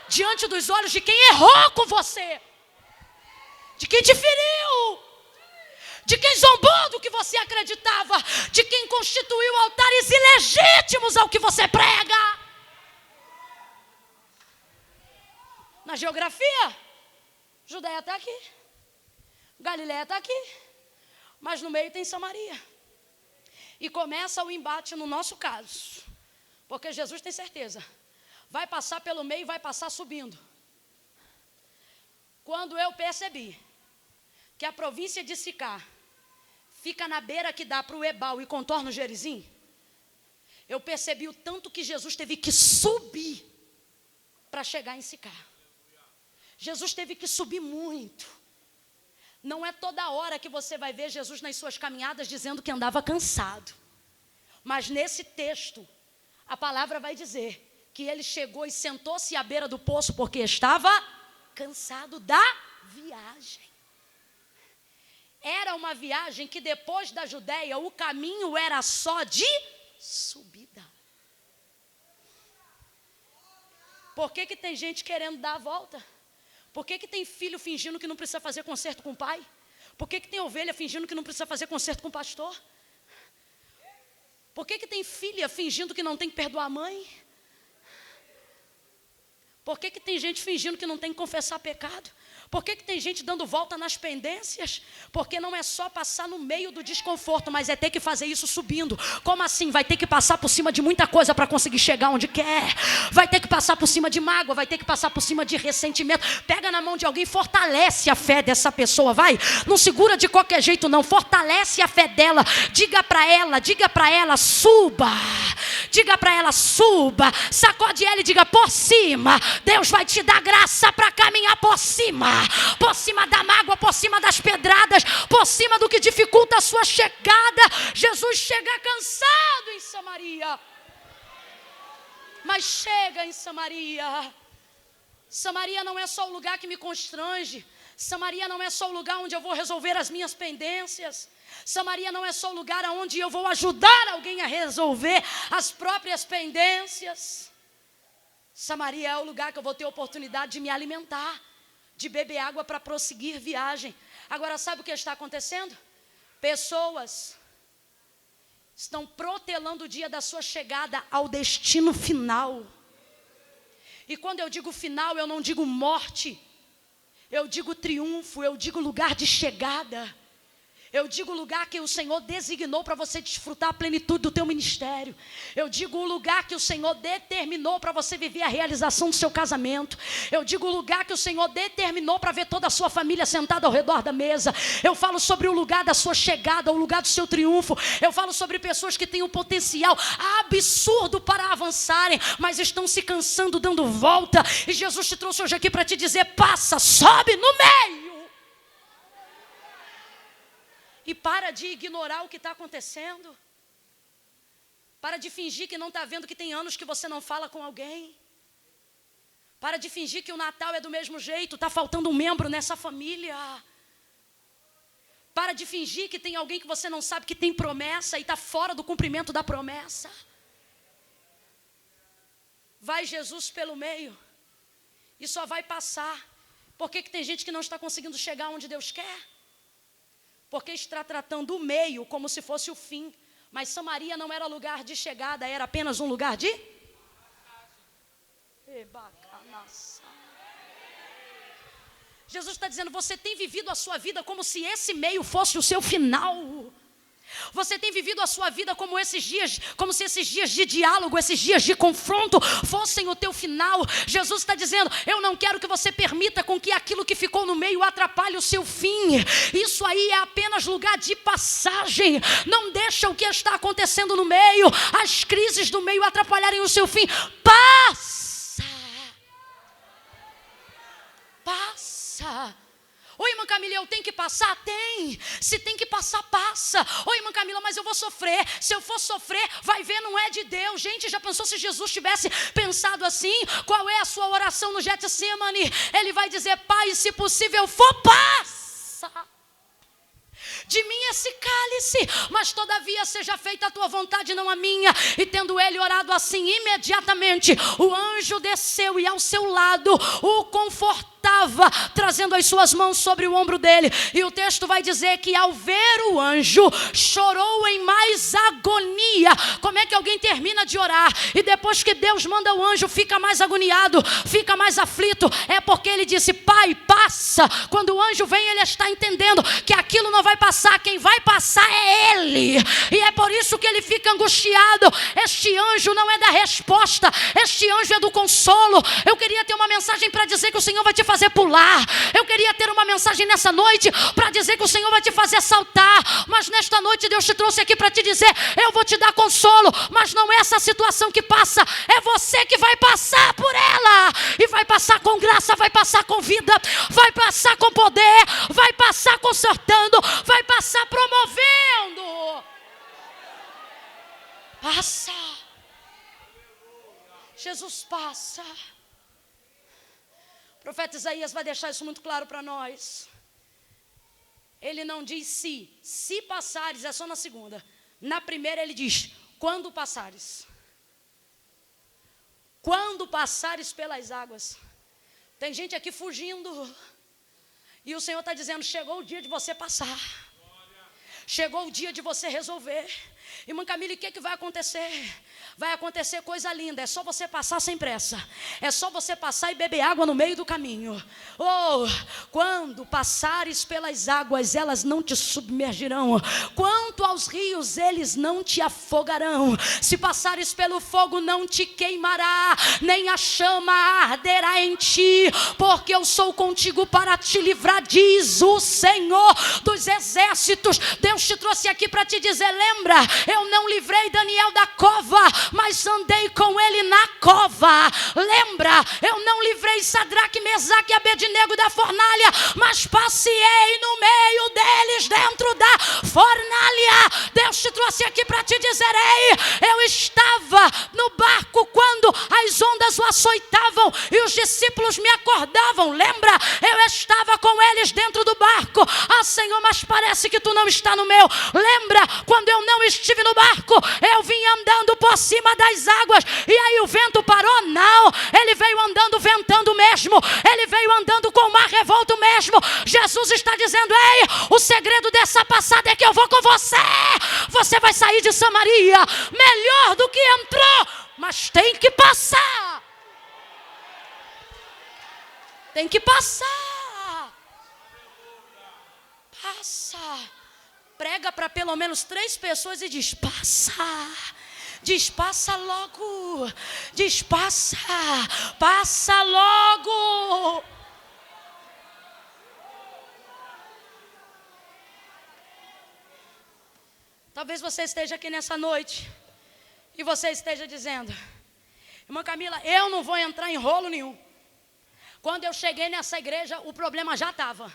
diante dos olhos de quem errou com você, de quem te feriu, de quem zombou do que você acreditava, de quem constituiu altares ilegítimos ao que você prega. Na geografia, Judeia está aqui, Galileia está aqui, mas no meio tem Samaria. E começa o embate no nosso caso, porque Jesus tem certeza, vai passar pelo meio, vai passar subindo. Quando eu percebi que a província de Sicar fica na beira que dá para o Ebal e contorna o Gerizim, eu percebi o tanto que Jesus teve que subir para chegar em Sicar. Jesus teve que subir muito. Não é toda hora que você vai ver Jesus nas suas caminhadas dizendo que andava cansado. Mas nesse texto, a palavra vai dizer que ele chegou e sentou-se à beira do poço porque estava cansado da viagem. Era uma viagem que depois da Judeia, o caminho era só de subida. Por que tem gente querendo dar a volta? Por que tem filho fingindo que não precisa fazer concerto com o pai? Por que tem ovelha fingindo que não precisa fazer concerto com o pastor? Por que tem filha fingindo que não tem que perdoar a mãe? Por que tem gente fingindo que não tem que confessar pecado? Por que tem gente dando volta nas pendências? Porque não é só passar no meio do desconforto, mas é ter que fazer isso subindo. Como assim? Vai ter que passar por cima de muita coisa para conseguir chegar onde quer. Vai ter que passar por cima de mágoa, vai ter que passar por cima de ressentimento. Pega na mão de alguém, fortalece a fé dessa pessoa, vai. Não segura de qualquer jeito não, fortalece a fé dela. Diga para ela, suba. Diga para ela, suba. Sacode ela e diga, por cima. Deus vai te dar graça para caminhar por cima da mágoa, por cima das pedradas, por cima do que dificulta a sua chegada. Jesus chega cansado em Samaria, mas chega em Samaria. Samaria não é só o lugar que me constrange. Samaria não é só o lugar onde eu vou resolver as minhas pendências. Samaria não é só o lugar onde eu vou ajudar alguém a resolver as próprias pendências. Samaria é o lugar que eu vou ter oportunidade de me alimentar, de beber água para prosseguir viagem. Agora, sabe o que está acontecendo? Pessoas estão protelando o dia da sua chegada ao destino final. E quando eu digo final, eu não digo morte, eu digo triunfo, eu digo lugar de chegada. Eu digo o lugar que o Senhor designou para você desfrutar a plenitude do teu ministério. Eu digo o lugar que o Senhor determinou para você viver a realização do seu casamento. Eu digo o lugar que o Senhor determinou para ver toda a sua família sentada ao redor da mesa. Eu falo sobre o lugar da sua chegada, o lugar do seu triunfo. Eu falo sobre pessoas que têm um potencial absurdo para avançarem, mas estão se cansando, dando volta. E Jesus te trouxe hoje aqui para te dizer, passa, sobe no meio. E para de ignorar o que está acontecendo. Para de fingir que não está vendo que tem anos que você não fala com alguém. Para de fingir que o Natal é do mesmo jeito, está faltando um membro nessa família. Para de fingir que tem alguém que você não sabe que tem promessa e está fora do cumprimento da promessa. Vai Jesus pelo meio e só vai passar. Por que tem gente que não está conseguindo chegar onde Deus quer? Porque está tratando o meio como se fosse o fim. Mas Samaria não era lugar de chegada, era apenas um lugar de... Jesus está dizendo, você tem vivido a sua vida como se esse meio fosse o seu final. Você tem vivido a sua vida como esses dias, como se esses dias de diálogo, esses dias de confronto fossem o teu final. Jesus está dizendo, eu não quero que você permita com que aquilo que ficou no meio atrapalhe o seu fim. Isso aí é apenas lugar de passagem. Não deixa o que está acontecendo no meio, as crises do meio atrapalharem o seu fim. Passa. Passa. Oi, irmã Camila, eu tenho que passar? Tem. Se tem que passar, passa. Oi, irmã Camila, mas eu vou sofrer. Se eu for sofrer, vai ver, não é de Deus. Gente, já pensou se Jesus tivesse pensado assim? Qual é a sua oração no Getsemane? Ele vai dizer, Pai, se possível for, passa de mim esse cálice, mas todavia seja feita a tua vontade, não a minha. E tendo ele orado assim, imediatamente o anjo desceu e ao seu lado o confortava, trazendo as suas mãos sobre o ombro dele. E o texto vai dizer que ao ver o anjo, chorou em mais agonia. Como é que alguém termina de orar e depois que Deus manda o anjo fica mais agoniado, fica mais aflito? É porque ele disse, Pai, passa. Quando o anjo vem, ele está entendendo que aquilo não vai passar, quem vai passar é ele. E é por isso que ele fica angustiado. Este anjo não é da resposta, este anjo é do consolo. Eu queria ter uma mensagem para dizer que o Senhor vai te fazer pular. Eu queria ter uma mensagem nessa noite para dizer que o Senhor vai te fazer saltar. Mas nesta noite Deus te trouxe aqui para te dizer, eu vou te dar consolo, mas não é essa situação que passa, é você que vai passar por ela. E vai passar com graça, vai passar com vida, vai passar com poder, vai passar consertando, vai passar promovendo. Passa. Jesus passa. O profeta Isaías vai deixar isso muito claro para nós. Ele não diz se passares, é só na segunda. Na primeira ele diz, quando passares. Quando passares pelas águas. Tem gente aqui fugindo. E o Senhor está dizendo, chegou o dia de você passar. Chegou o dia de você resolver. Irmã Camila, o que vai acontecer? Vai acontecer coisa linda, é só você passar sem pressa. É só você passar e beber água no meio do caminho. Oh, quando passares pelas águas, elas não te submergirão. Quanto aos rios, eles não te afogarão. Se passares pelo fogo, não te queimará, nem a chama arderá em ti, porque eu sou contigo para te livrar, diz o Senhor dos exércitos. Deus te trouxe aqui para te dizer, lembra, eu não livrei Daniel da cova, mas andei com ele na cova. Lembra, eu não livrei Sadraque, Mesaque e Abednego da fornalha, mas passeei no meio deles dentro da fornalha. Deus te trouxe aqui para te dizer, ei, eu estava no barco quando as ondas o açoitavam e os discípulos me acordavam. Lembra, eu estava com eles dentro do barco. Ah, Senhor, mas parece que tu não está no meu. Lembra, quando eu não estive no barco, eu vim andando por cima das águas e aí o vento parou? Não, ele veio andando ventando mesmo, ele veio andando com o mar revolto mesmo. Jesus está dizendo, ei, o segredo dessa passada é que eu vou com você. Você vai sair de Samaria melhor do que entrou, mas tem que passar. Tem que passar. Passa. Prega para pelo menos 3 pessoas e diz, passa. Diz, passa logo. Diz, passa. Passa logo. Talvez você esteja aqui nessa noite e você esteja dizendo, irmã Camila, eu não vou entrar em rolo nenhum. Quando eu cheguei nessa igreja, o problema já estava.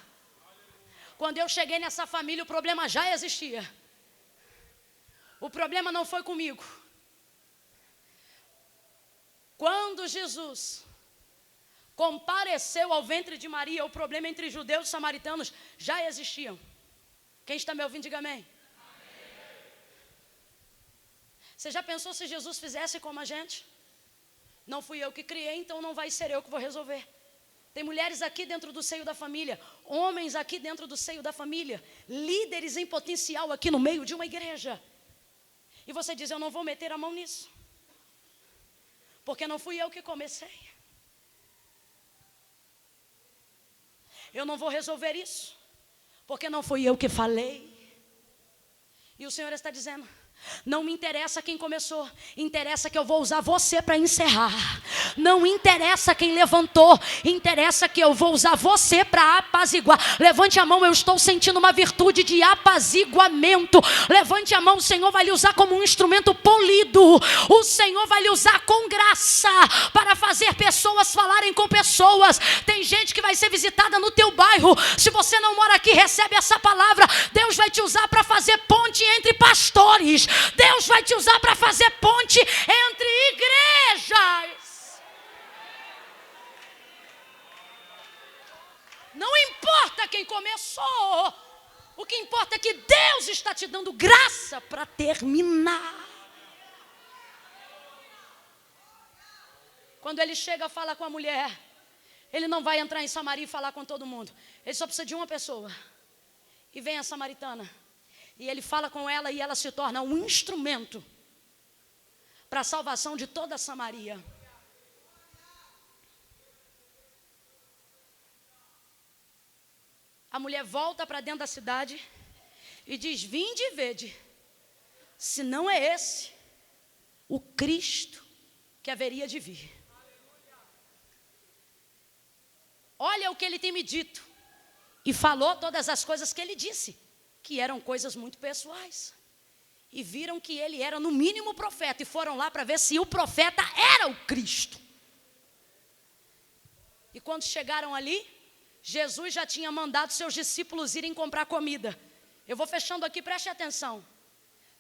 Quando eu cheguei nessa família, o problema já existia. O problema não foi comigo. Quando Jesus compareceu ao ventre de Maria, o problema entre judeus e samaritanos já existiam. Quem está me ouvindo, diga amém. Você já pensou se Jesus fizesse como a gente? Não fui eu que criei, então não vai ser eu que vou resolver. Tem mulheres aqui dentro do seio da família, homens aqui dentro do seio da família, líderes em potencial aqui no meio de uma igreja. E você diz, eu não vou meter a mão nisso, porque não fui eu que comecei. Eu não vou resolver isso, porque não fui eu que falei. E o Senhor está dizendo, não me interessa quem começou, interessa que eu vou usar você para encerrar. Não interessa quem levantou, interessa que eu vou usar você para apaziguar. Levante a mão, eu estou sentindo uma virtude de apaziguamento. Levante a mão, o Senhor vai lhe usar como um instrumento polido. O Senhor vai lhe usar com graça para fazer pessoas falarem com pessoas. Tem gente que vai ser visitada no teu bairro. Se você não mora aqui, recebe essa palavra. Deus vai te usar para fazer ponte entre pastores. Deus vai te usar para fazer ponte entre igrejas. Não importa quem começou, o que importa é que Deus está te dando graça para terminar. Quando ele chega, fala com a mulher, ele não vai entrar em Samaria e falar com todo mundo. Ele só precisa de uma pessoa. E vem a samaritana. E ele fala com ela e ela se torna um instrumento para a salvação de toda a Samaria. A mulher volta para dentro da cidade e diz, vinde e vede, se não é esse o Cristo que haveria de vir. Olha o que ele tem me dito. E falou todas as coisas que ele disse, que eram coisas muito pessoais. E viram que ele era no mínimo profeta, e foram lá para ver se o profeta era o Cristo. E quando chegaram ali, Jesus já tinha mandado seus discípulos irem comprar comida. Eu vou fechando aqui, preste atenção.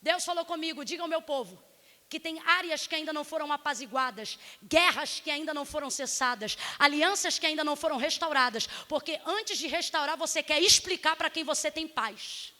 Deus falou comigo, diga ao meu povo, que tem áreas que ainda não foram apaziguadas, guerras que ainda não foram cessadas, alianças que ainda não foram restauradas, porque antes de restaurar você quer explicar para quem você tem paz.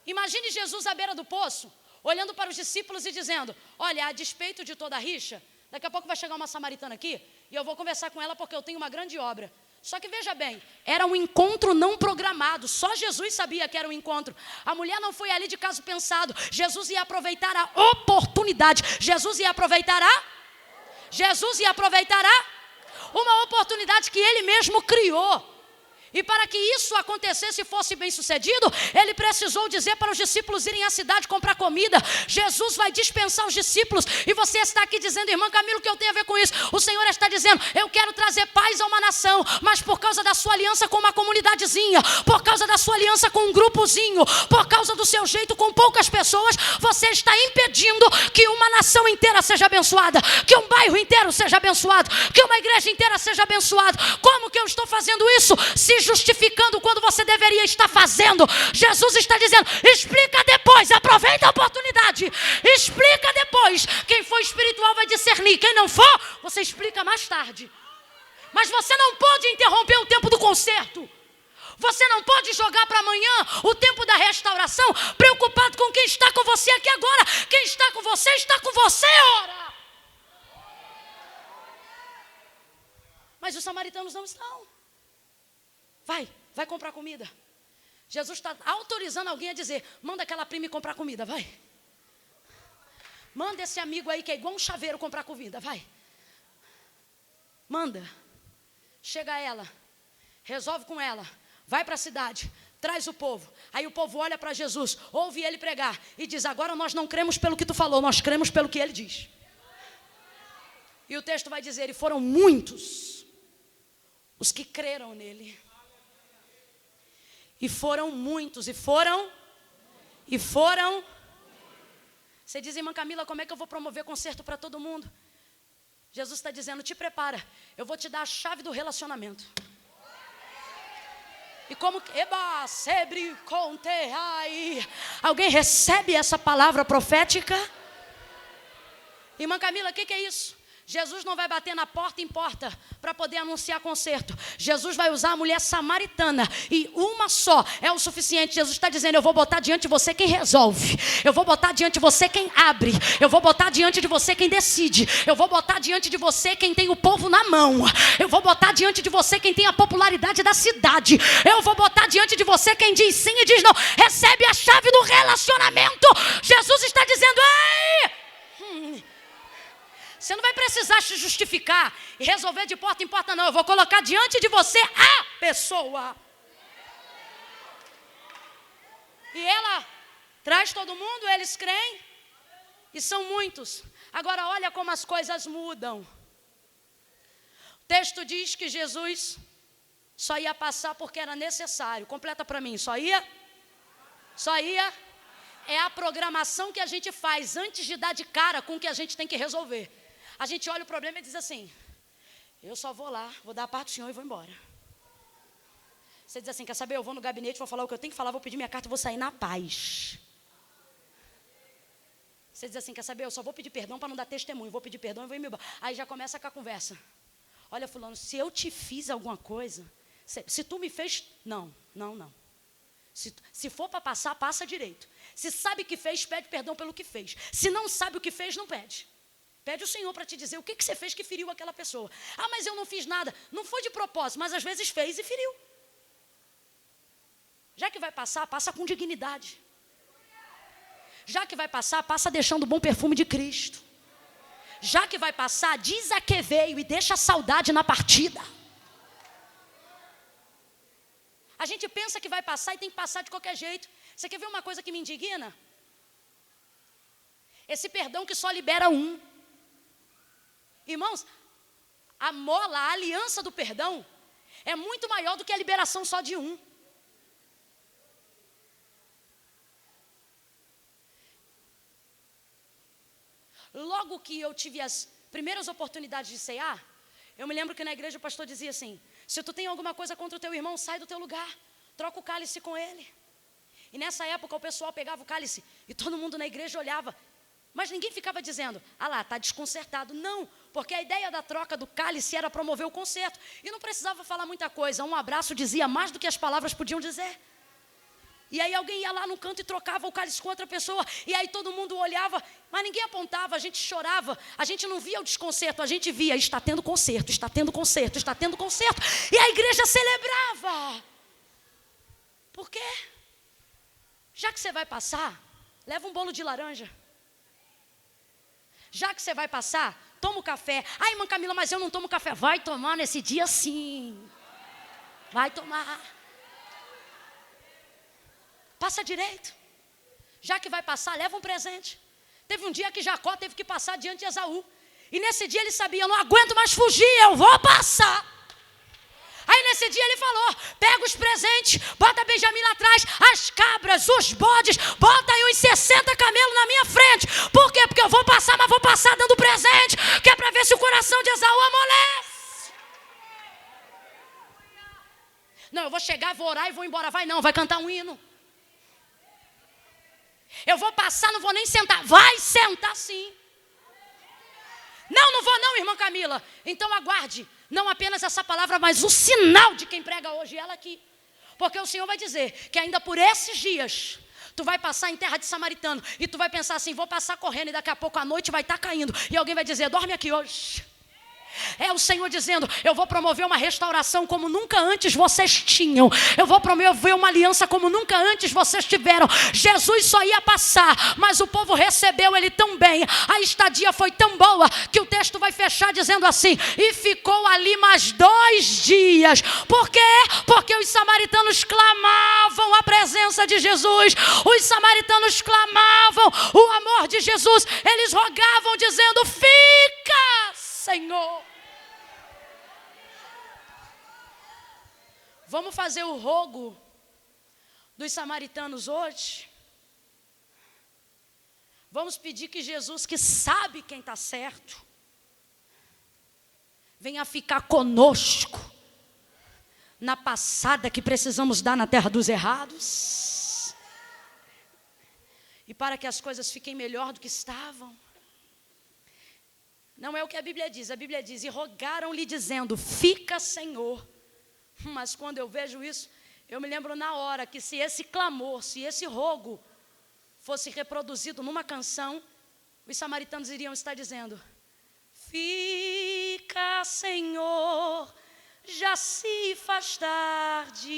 Imagine Jesus à beira do poço, olhando para os discípulos e dizendo, olha, a despeito de toda a rixa, daqui a pouco vai chegar uma samaritana aqui, e eu vou conversar com ela porque eu tenho uma grande obra. Só que veja bem, era um encontro não programado. Só Jesus sabia que era um encontro. A mulher não foi ali de caso pensado. Jesus ia aproveitar a oportunidade. Jesus ia aproveitar uma oportunidade que ele mesmo criou. E para que isso acontecesse e fosse bem sucedido, ele precisou dizer para os discípulos irem à cidade comprar comida. Jesus vai dispensar os discípulos. E você está aqui dizendo, irmã Camila, o que eu tenho a ver com isso? O Senhor está dizendo, eu quero trazer paz a uma nação, mas por causa da sua aliança com uma comunidadezinha, por causa da sua aliança com um grupozinho, por causa do seu jeito com poucas pessoas, você está impedindo que uma nação inteira seja abençoada, que um bairro inteiro seja abençoado, que uma igreja inteira seja abençoada. Como que eu estou fazendo isso? Se justificando quando você deveria estar fazendo. Jesus está dizendo, explica depois, aproveita a oportunidade, explica depois. Quem for espiritual vai discernir, quem não for, você explica mais tarde. Mas você não pode interromper o tempo do conserto. Você não pode jogar para amanhã o tempo da restauração, preocupado com quem está com você aqui agora. Quem está com você, ora. Mas os samaritanos não estão. Vai comprar comida. Jesus está autorizando alguém a dizer, manda aquela prima comprar comida, vai. Manda esse amigo aí que é igual um chaveiro comprar comida, vai. Manda. Chega ela, resolve com ela, vai para a cidade, traz o povo. Aí o povo olha para Jesus, ouve ele pregar e diz, agora nós não cremos pelo que tu falou, nós cremos pelo que ele diz. E o texto vai dizer, e foram muitos os que creram nele. E foram muitos, e foram. Você diz, irmã Camila, como é que eu vou promover conserto para todo mundo? Jesus está dizendo, te prepara, eu vou te dar a chave do relacionamento. E como, alguém recebe essa palavra profética? Irmã Camila, o que é isso? Jesus não vai bater na porta em porta para poder anunciar conserto. Jesus vai usar a mulher samaritana e uma só é o suficiente. Jesus está dizendo, eu vou botar diante de você quem resolve. Eu vou botar diante de você quem abre. Eu vou botar diante de você quem decide. Eu vou botar diante de você quem tem o povo na mão. Eu vou botar diante de você quem tem a popularidade da cidade. Eu vou botar diante de você quem diz sim e diz não. Recebe a chave do relacionamento. Jesus está dizendo, ei! Você não vai precisar se justificar e resolver de porta em porta, não. Eu vou colocar diante de você a pessoa. E ela traz todo mundo, eles creem. E são muitos. Agora olha como as coisas mudam. O texto diz que Jesus só ia passar porque era necessário. Completa para mim, só ia. É a programação que a gente faz antes de dar de cara com o que a gente tem que resolver. A gente olha o problema e diz assim, eu só vou lá, vou dar a parte do Senhor e vou embora. Você diz assim, quer saber, eu vou no gabinete, vou falar o que eu tenho que falar, vou pedir minha carta e vou sair na paz. Você diz assim, quer saber, eu só vou pedir perdão para não dar testemunho, vou pedir perdão e vou ir embora. Aí já começa com a conversa. Olha fulano, se eu te fiz alguma coisa, se tu me fez, não. Se for para passar, passa direito. Se sabe o que fez, pede perdão pelo que fez. Se não sabe o que fez, não pede. Pede o Senhor para te dizer o que você fez que feriu aquela pessoa. Ah, mas eu não fiz nada. Não foi de propósito, mas às vezes fez e feriu. Já que vai passar, passa com dignidade. Já que vai passar, passa deixando o bom perfume de Cristo. Já que vai passar, diz a que veio e deixa a saudade na partida. A gente pensa que vai passar e tem que passar de qualquer jeito. Você quer ver uma coisa que me indigna? Esse perdão que só libera um. Irmãos, a mola, a aliança do perdão é muito maior do que a liberação só de um. Logo que eu tive as primeiras oportunidades de cear, eu me lembro que na igreja o pastor dizia assim, se tu tem alguma coisa contra o teu irmão, sai do teu lugar, troca o cálice com ele. E nessa época o pessoal pegava o cálice e todo mundo na igreja olhava. Mas ninguém ficava dizendo, ah lá, está desconcertado. Não, porque a ideia da troca do cálice era promover o conserto. E não precisava falar muita coisa, um abraço dizia mais do que as palavras podiam dizer. E aí alguém ia lá no canto e trocava o cálice com outra pessoa. E aí todo mundo olhava, mas ninguém apontava, a gente chorava. A gente não via o desconcerto, a gente via, está tendo concerto, está tendo concerto, está tendo concerto. E a igreja celebrava. Por quê? Já que você vai passar, leva um bolo de laranja. Já que você vai passar, toma o café. Ai, irmã Camila, mas eu não tomo café. Vai tomar nesse dia sim. Vai tomar. Passa direito. Já que vai passar, leva um presente. Teve um dia que Jacó teve que passar diante de Esaú. E nesse dia ele sabia, eu não aguento mais fugir, eu vou passar. Aí nesse dia ele falou, pega os presentes, bota Benjamim lá atrás, as cabras, os bodes, bota aí uns 60 camelos na minha frente. Por quê? Porque eu vou passar, mas vou passar dando presente, que é para ver se o coração de Esaú amolece. Não, eu vou chegar, vou orar e vou embora. Vai não, vai cantar um hino. Eu vou passar, não vou nem sentar. Vai sentar sim. Não, não vou não, irmã Camila. Então aguarde, não apenas essa palavra, mas o sinal de quem prega hoje, ela aqui. Porque o Senhor vai dizer que ainda por esses dias, tu vai passar em terra de samaritano. E tu vai pensar assim, vou passar correndo e daqui a pouco a noite vai estar caindo. E alguém vai dizer, dorme aqui hoje. É o Senhor dizendo, eu vou promover uma restauração como nunca antes vocês tinham. Eu vou promover uma aliança como nunca antes vocês tiveram. Jesus só ia passar, mas o povo recebeu ele tão bem. A estadia foi tão boa que o texto vai fechar dizendo assim, e ficou ali mais 2 dias. Por quê? Porque os samaritanos clamavam a presença de Jesus. Os samaritanos clamavam o amor de Jesus. Eles rogavam dizendo, fica, Senhor. Vamos fazer o rogo dos samaritanos hoje? Vamos pedir que Jesus, que sabe quem está certo, venha ficar conosco na passada que precisamos dar na terra dos errados. E para que as coisas fiquem melhor do que estavam. Não é o que a Bíblia diz e rogaram-lhe dizendo, fica, Senhor. Mas quando eu vejo isso, eu me lembro na hora que se esse clamor, se esse rogo fosse reproduzido numa canção, os samaritanos iriam estar dizendo, fica, Senhor, já se faz tarde,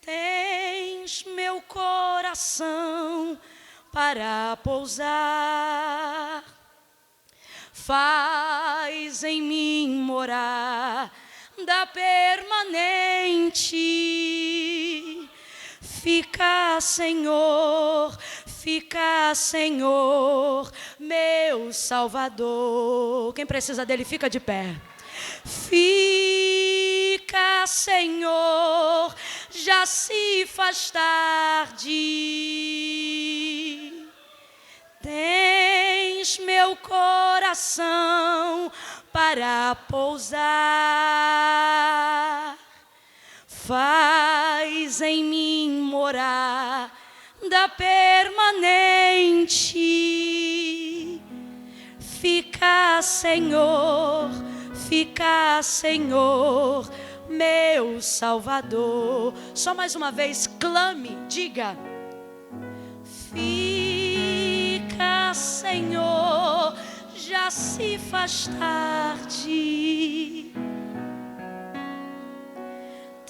tens meu coração para pousar, faz em mim morar da permanente. Fica, Senhor, meu Salvador. Quem precisa dele, fica de pé. Fica, Senhor, já se faz tarde. Tens meu coração para pousar, faz em mim morar da permanente. Fica, Senhor, meu Salvador. Só mais uma vez, clame, diga. Fica, Senhor, já se faz tarde.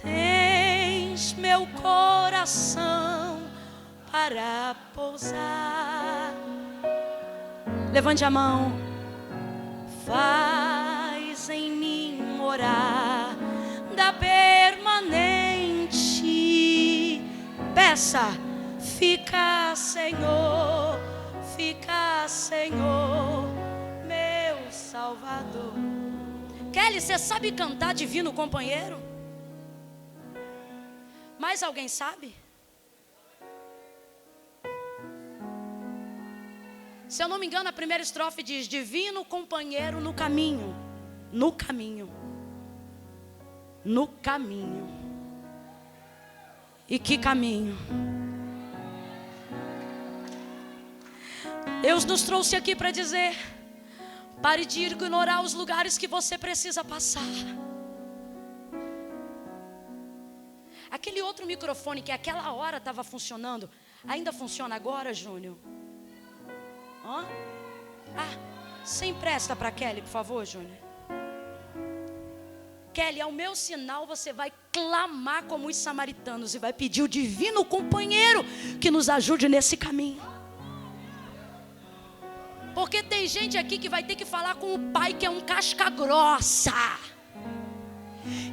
Tens meu coração para pousar. Levante a mão. Faz em mim morar da permanente. Peça. Fica, Senhor, meu Salvador. Kelly, você sabe cantar Divino Companheiro? Mais alguém sabe? Se eu não me engano, a primeira estrofe diz: Divino Companheiro no caminho, no caminho, no caminho. E que caminho? Deus nos trouxe aqui para dizer: pare de ignorar os lugares que você precisa passar. Aquele outro microfone que aquela hora estava funcionando, ainda funciona agora, Júnior? Hã? Você empresta para Kelly, por favor, Júnior? Kelly, ao meu sinal você vai clamar como os samaritanos e vai pedir o divino companheiro que nos ajude nesse caminho. Porque tem gente aqui que vai ter que falar com o pai que é um casca grossa.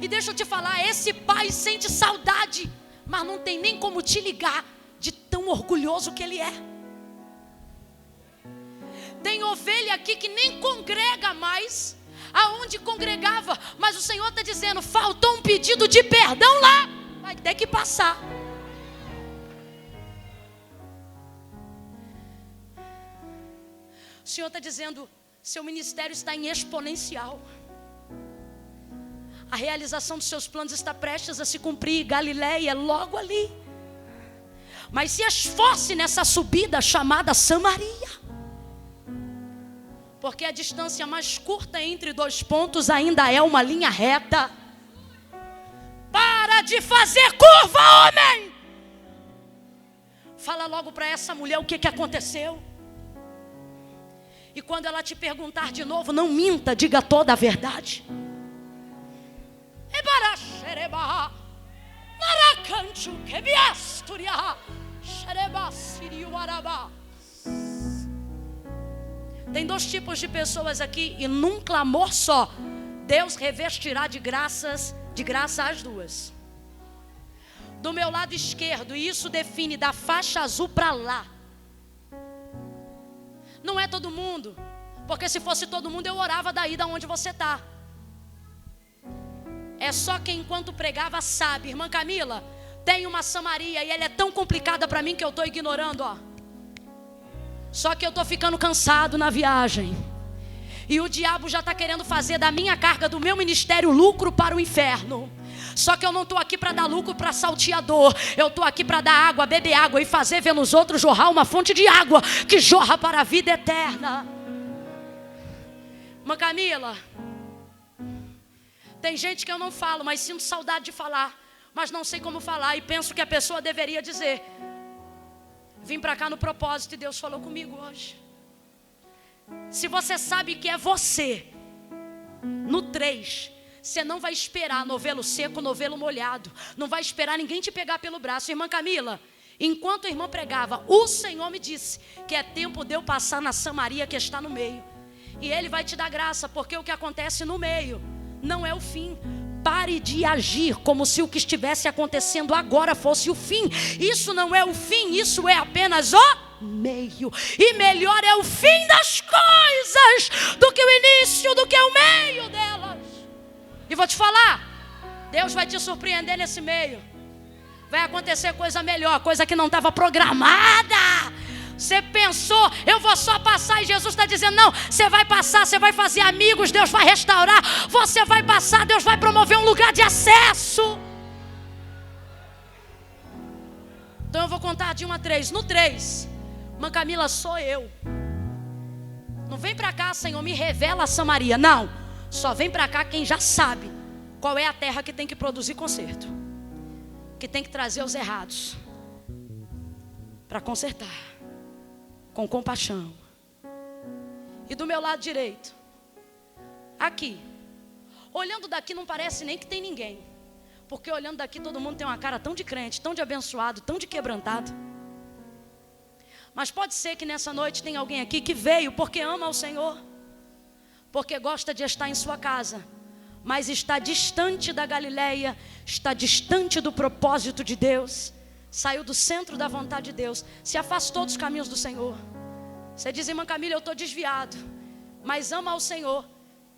E deixa eu te falar, esse pai sente saudade, mas não tem nem como te ligar de tão orgulhoso que ele é. Tem ovelha aqui que nem congrega mais aonde congregava, mas o Senhor está dizendo, faltou um pedido de perdão lá, vai ter que passar. O Senhor está dizendo, seu ministério está em exponencial. A realização dos seus planos está prestes a se cumprir. Galileia é logo ali. Mas se esforce nessa subida chamada Samaria. Porque a distância mais curta entre dois pontos ainda é uma linha reta. Para de fazer curva, homem! Fala logo para essa mulher o que aconteceu. E quando ela te perguntar de novo, não minta, diga toda a verdade. Tem dois tipos de pessoas aqui, e num clamor só, Deus revestirá de graça as duas. Do meu lado esquerdo, e isso define da faixa azul para lá. Não é todo mundo, porque se fosse todo mundo eu orava daí da onde você está. É só quem enquanto pregava sabe. Irmã Camila, tem uma Samaria e ela é tão complicada para mim que eu estou ignorando, ó. Só que eu estou ficando cansado na viagem. E o diabo já está querendo fazer da minha carga, do meu ministério, lucro para o inferno. Só que eu não estou aqui para dar lucro para salteador. Eu estou aqui para dar água, beber água e fazer ver nos outros jorrar uma fonte de água que jorra para a vida eterna. Irmã Camila, tem gente que eu não falo, mas sinto saudade de falar. Mas não sei como falar e penso que a pessoa deveria dizer. Vim para cá no propósito e Deus falou comigo hoje. Se você sabe que é você, no 3, você não vai esperar novelo seco, novelo molhado. Não vai esperar ninguém te pegar pelo braço. Irmã Camila, enquanto a irmã pregava, o Senhor me disse que é tempo de eu passar na Samaria que está no meio. E Ele vai te dar graça, porque o que acontece no meio não é o fim. Pare de agir como se o que estivesse acontecendo agora fosse o fim. Isso não é o fim, isso é apenas o meio. E melhor é o fim das coisas do que o início, do que o meio delas. E vou te falar, Deus vai te surpreender nesse meio. Vai acontecer coisa melhor, coisa que não estava programada. Você pensou, eu vou só passar, e Jesus está dizendo, não, você vai passar, você vai fazer amigos, Deus vai restaurar. Você vai passar, Deus vai promover um lugar de acesso. Então eu vou contar de 1 a 3. No 3, irmã Camila, sou eu. Não vem para cá, Senhor, me revela a Samaria. Não, só vem para cá quem já sabe qual é a terra que tem que produzir conserto, que tem que trazer os errados para consertar, com compaixão. E do meu lado direito, aqui, olhando daqui não parece nem que tem ninguém, porque olhando daqui todo mundo tem uma cara tão de crente, tão de abençoado, tão de quebrantado. Mas pode ser que nessa noite tem alguém aqui que veio porque ama ao Senhor, porque gosta de estar em sua casa, mas está distante da Galileia, está distante do propósito de Deus. Saiu do centro da vontade de Deus, se afastou dos caminhos do Senhor. Você diz, irmã Camila, eu estou desviado, mas ama ao Senhor.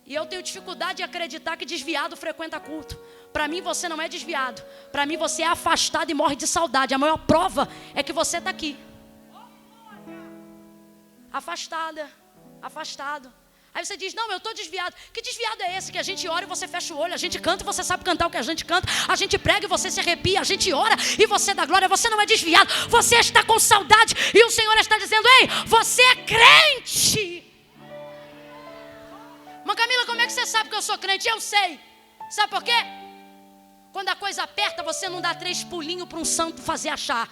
E eu tenho dificuldade de acreditar que desviado frequenta culto. Para mim você não é desviado, para mim você é afastado e morre de saudade. A maior prova é que você está aqui, afastada, afastado. Aí você diz, não, eu estou desviado. Que desviado é esse que a gente ora e você fecha o olho, a gente canta e você sabe cantar o que a gente canta, a gente prega e você se arrepia, a gente ora e você dá glória. Você não é desviado, você está com saudade e o Senhor está dizendo, ei, você é crente. Mas Camila, como é que você sabe que eu sou crente? Eu sei. Sabe por quê? Quando a coisa aperta, você não dá 3 pulinhos para um santo fazer achar.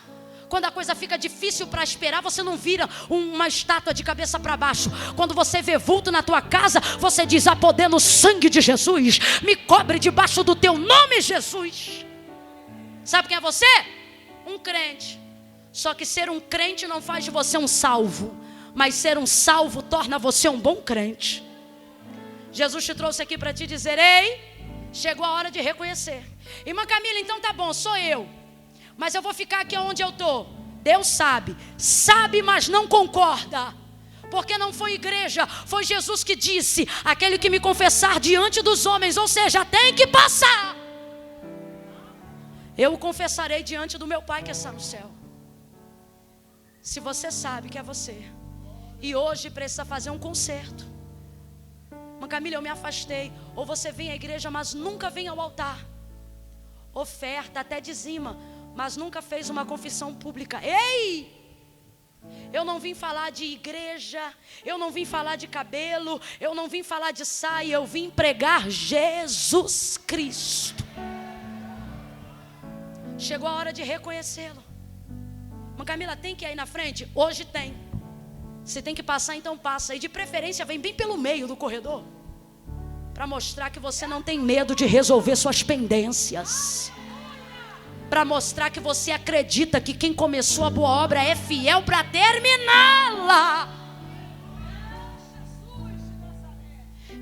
Quando a coisa fica difícil para esperar, você não vira uma estátua de cabeça para baixo. Quando você vê vulto na tua casa, você diz: há poder no sangue de Jesus, me cobre debaixo do teu nome, Jesus. Sabe quem é você? Um crente. Só que ser um crente não faz de você um salvo, mas ser um salvo torna você um bom crente. Jesus te trouxe aqui para te dizer: ei, chegou a hora de reconhecer. Irmã Camila, então tá bom, sou eu, mas eu vou ficar aqui onde eu estou. Deus sabe, mas não concorda. Porque não foi igreja, foi Jesus que disse: aquele que me confessar diante dos homens, ou seja, tem que passar, eu o confessarei diante do meu Pai que está no céu. Se você sabe que é você, e hoje precisa fazer um conserto. Irmã Camila, eu me afastei. Ou você vem à igreja, mas nunca vem ao altar. Oferta, até dizima, mas nunca fez uma confissão pública. Ei! Eu não vim falar de igreja, eu não vim falar de cabelo, eu não vim falar de saia, eu vim pregar Jesus Cristo. Chegou a hora de reconhecê-lo. Irmã Camila, tem que ir aí na frente? Hoje tem. Se tem que passar, então passa. E de preferência vem bem pelo meio do corredor, para mostrar que você não tem medo de resolver suas pendências, para mostrar que você acredita que quem começou a boa obra é fiel para terminá-la.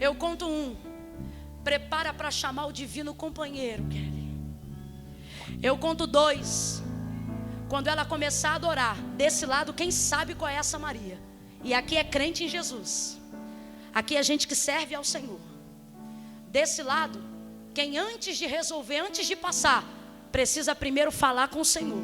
Eu conto 1. Prepara para chamar o divino companheiro, Kelly. Eu conto 2. Quando ela começar a adorar, desse lado, quem sabe qual é essa Maria? E aqui é crente em Jesus. Aqui é gente que serve ao Senhor. Desse lado, quem antes de resolver, antes de passar, precisa primeiro falar com o Senhor.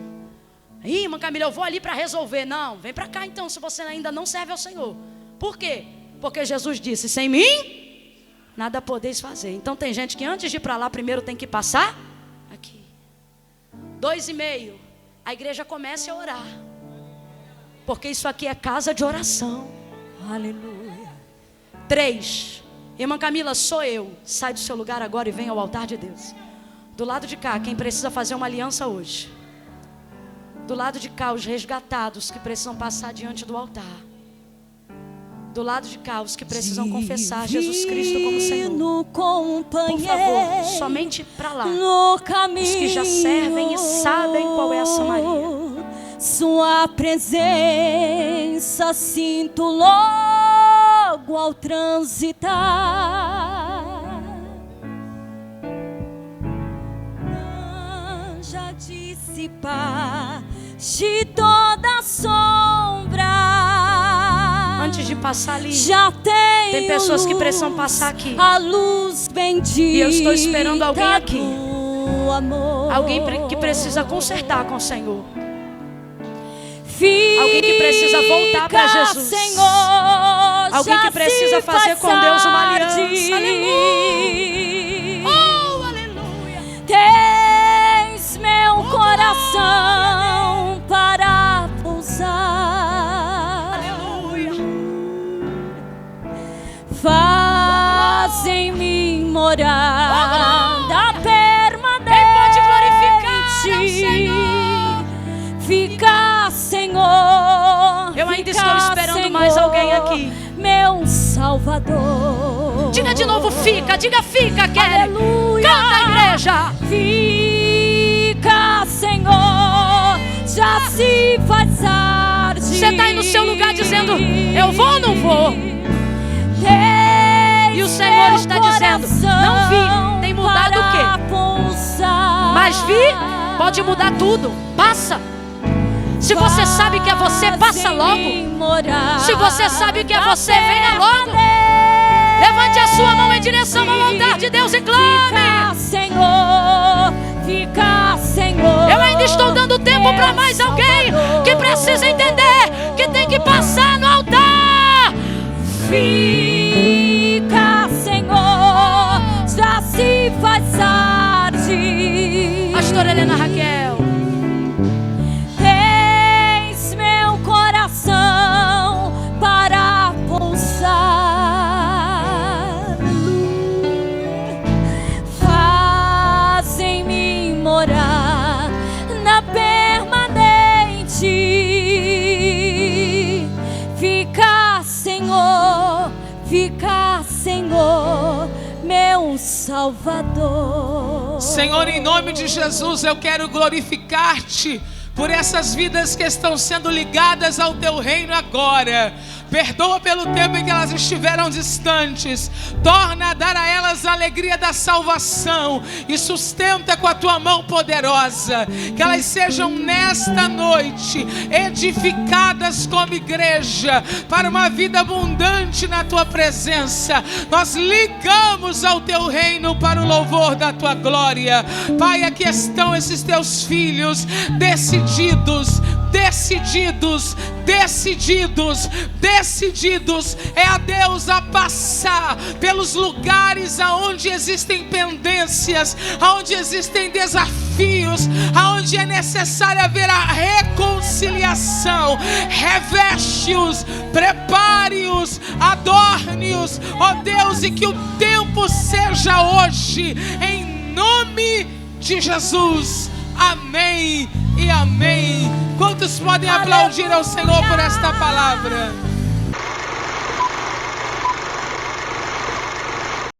Ih, irmã Camila, eu vou ali para resolver. Não, vem para cá então, se você ainda não serve ao Senhor. Por quê? Porque Jesus disse: sem mim, nada podeis fazer. Então tem gente que antes de ir para lá, primeiro tem que passar aqui. 2,5. A igreja comece a orar, porque isso aqui é casa de oração. Aleluia. 3. Irmã Camila, sou eu. Sai do seu lugar agora e vem ao altar de Deus. Do lado de cá, quem precisa fazer uma aliança hoje. Do lado de cá, os resgatados que precisam passar diante do altar. Do lado de cá, os que precisam confessar Jesus Cristo como Senhor. Por favor, somente para lá. Os que já servem e sabem qual é essa Maria.
Sua presença sinto logo ao transitar. Já dissipar de toda sombra.
Antes de passar ali,
já
tem pessoas que precisam passar aqui.
A luz bendita.
E eu estou esperando alguém aqui.
Amor.
Alguém que precisa consertar com o Senhor.
Fica,
alguém que precisa voltar para Jesus.
Senhor,
alguém que precisa fazer com Deus uma aliança.
Aleluia.
Oh, aleluia.
Tens meu coração para pousar.
Aleluia.
Faz em mim morada permanente.
Quem pode glorificar ao Senhor?
Fica, Senhor.
Eu ainda estou esperando, Senhor, mais alguém aqui.
Meu Salvador.
Diga de novo, fica. Diga, fica, Kelly.
Aleluia.
Canta, igreja.
Fica, Senhor. Já se faz tarde.
Você está aí no seu lugar dizendo: eu vou ou não vou? E o Senhor está dizendo: não vi. Tem mudado o quê? Mas vi, pode mudar tudo. Passa. Se você sabe que é você, passa logo. Se você sabe que é você, venha logo. Levante a sua mão em direção ao altar de Deus e clame.
Fica, Senhor. Fica, Senhor.
Eu ainda estou dando tempo para mais alguém que precisa entender que tem que passar no altar.
Fica, Senhor. Já se faz tarde.
Pastora Helena Raquel.
Para pousar. Faz em mim morar na permanente. Fica, Senhor, meu Salvador.
Senhor, em nome de Jesus, eu quero glorificar-te por essas vidas que estão sendo ligadas ao teu reino agora. Perdoa pelo tempo em que elas estiveram distantes. Torna a dar a elas a alegria da salvação e sustenta com a tua mão poderosa. Que elas sejam nesta noite edificadas como igreja para uma vida abundante na tua presença. Nós ligamos ao teu reino para o louvor da tua glória. Pai, aqui estão esses teus filhos decididos. É a Deus a passar pelos lugares aonde existem pendências, aonde existem desafios, aonde é necessário haver a reconciliação. Reveste-os, prepare-os, adorne-os, ó Deus, e que o tempo seja hoje, em nome de Jesus. Amém e amém. Quantos podem aplaudir ao Senhor por esta palavra?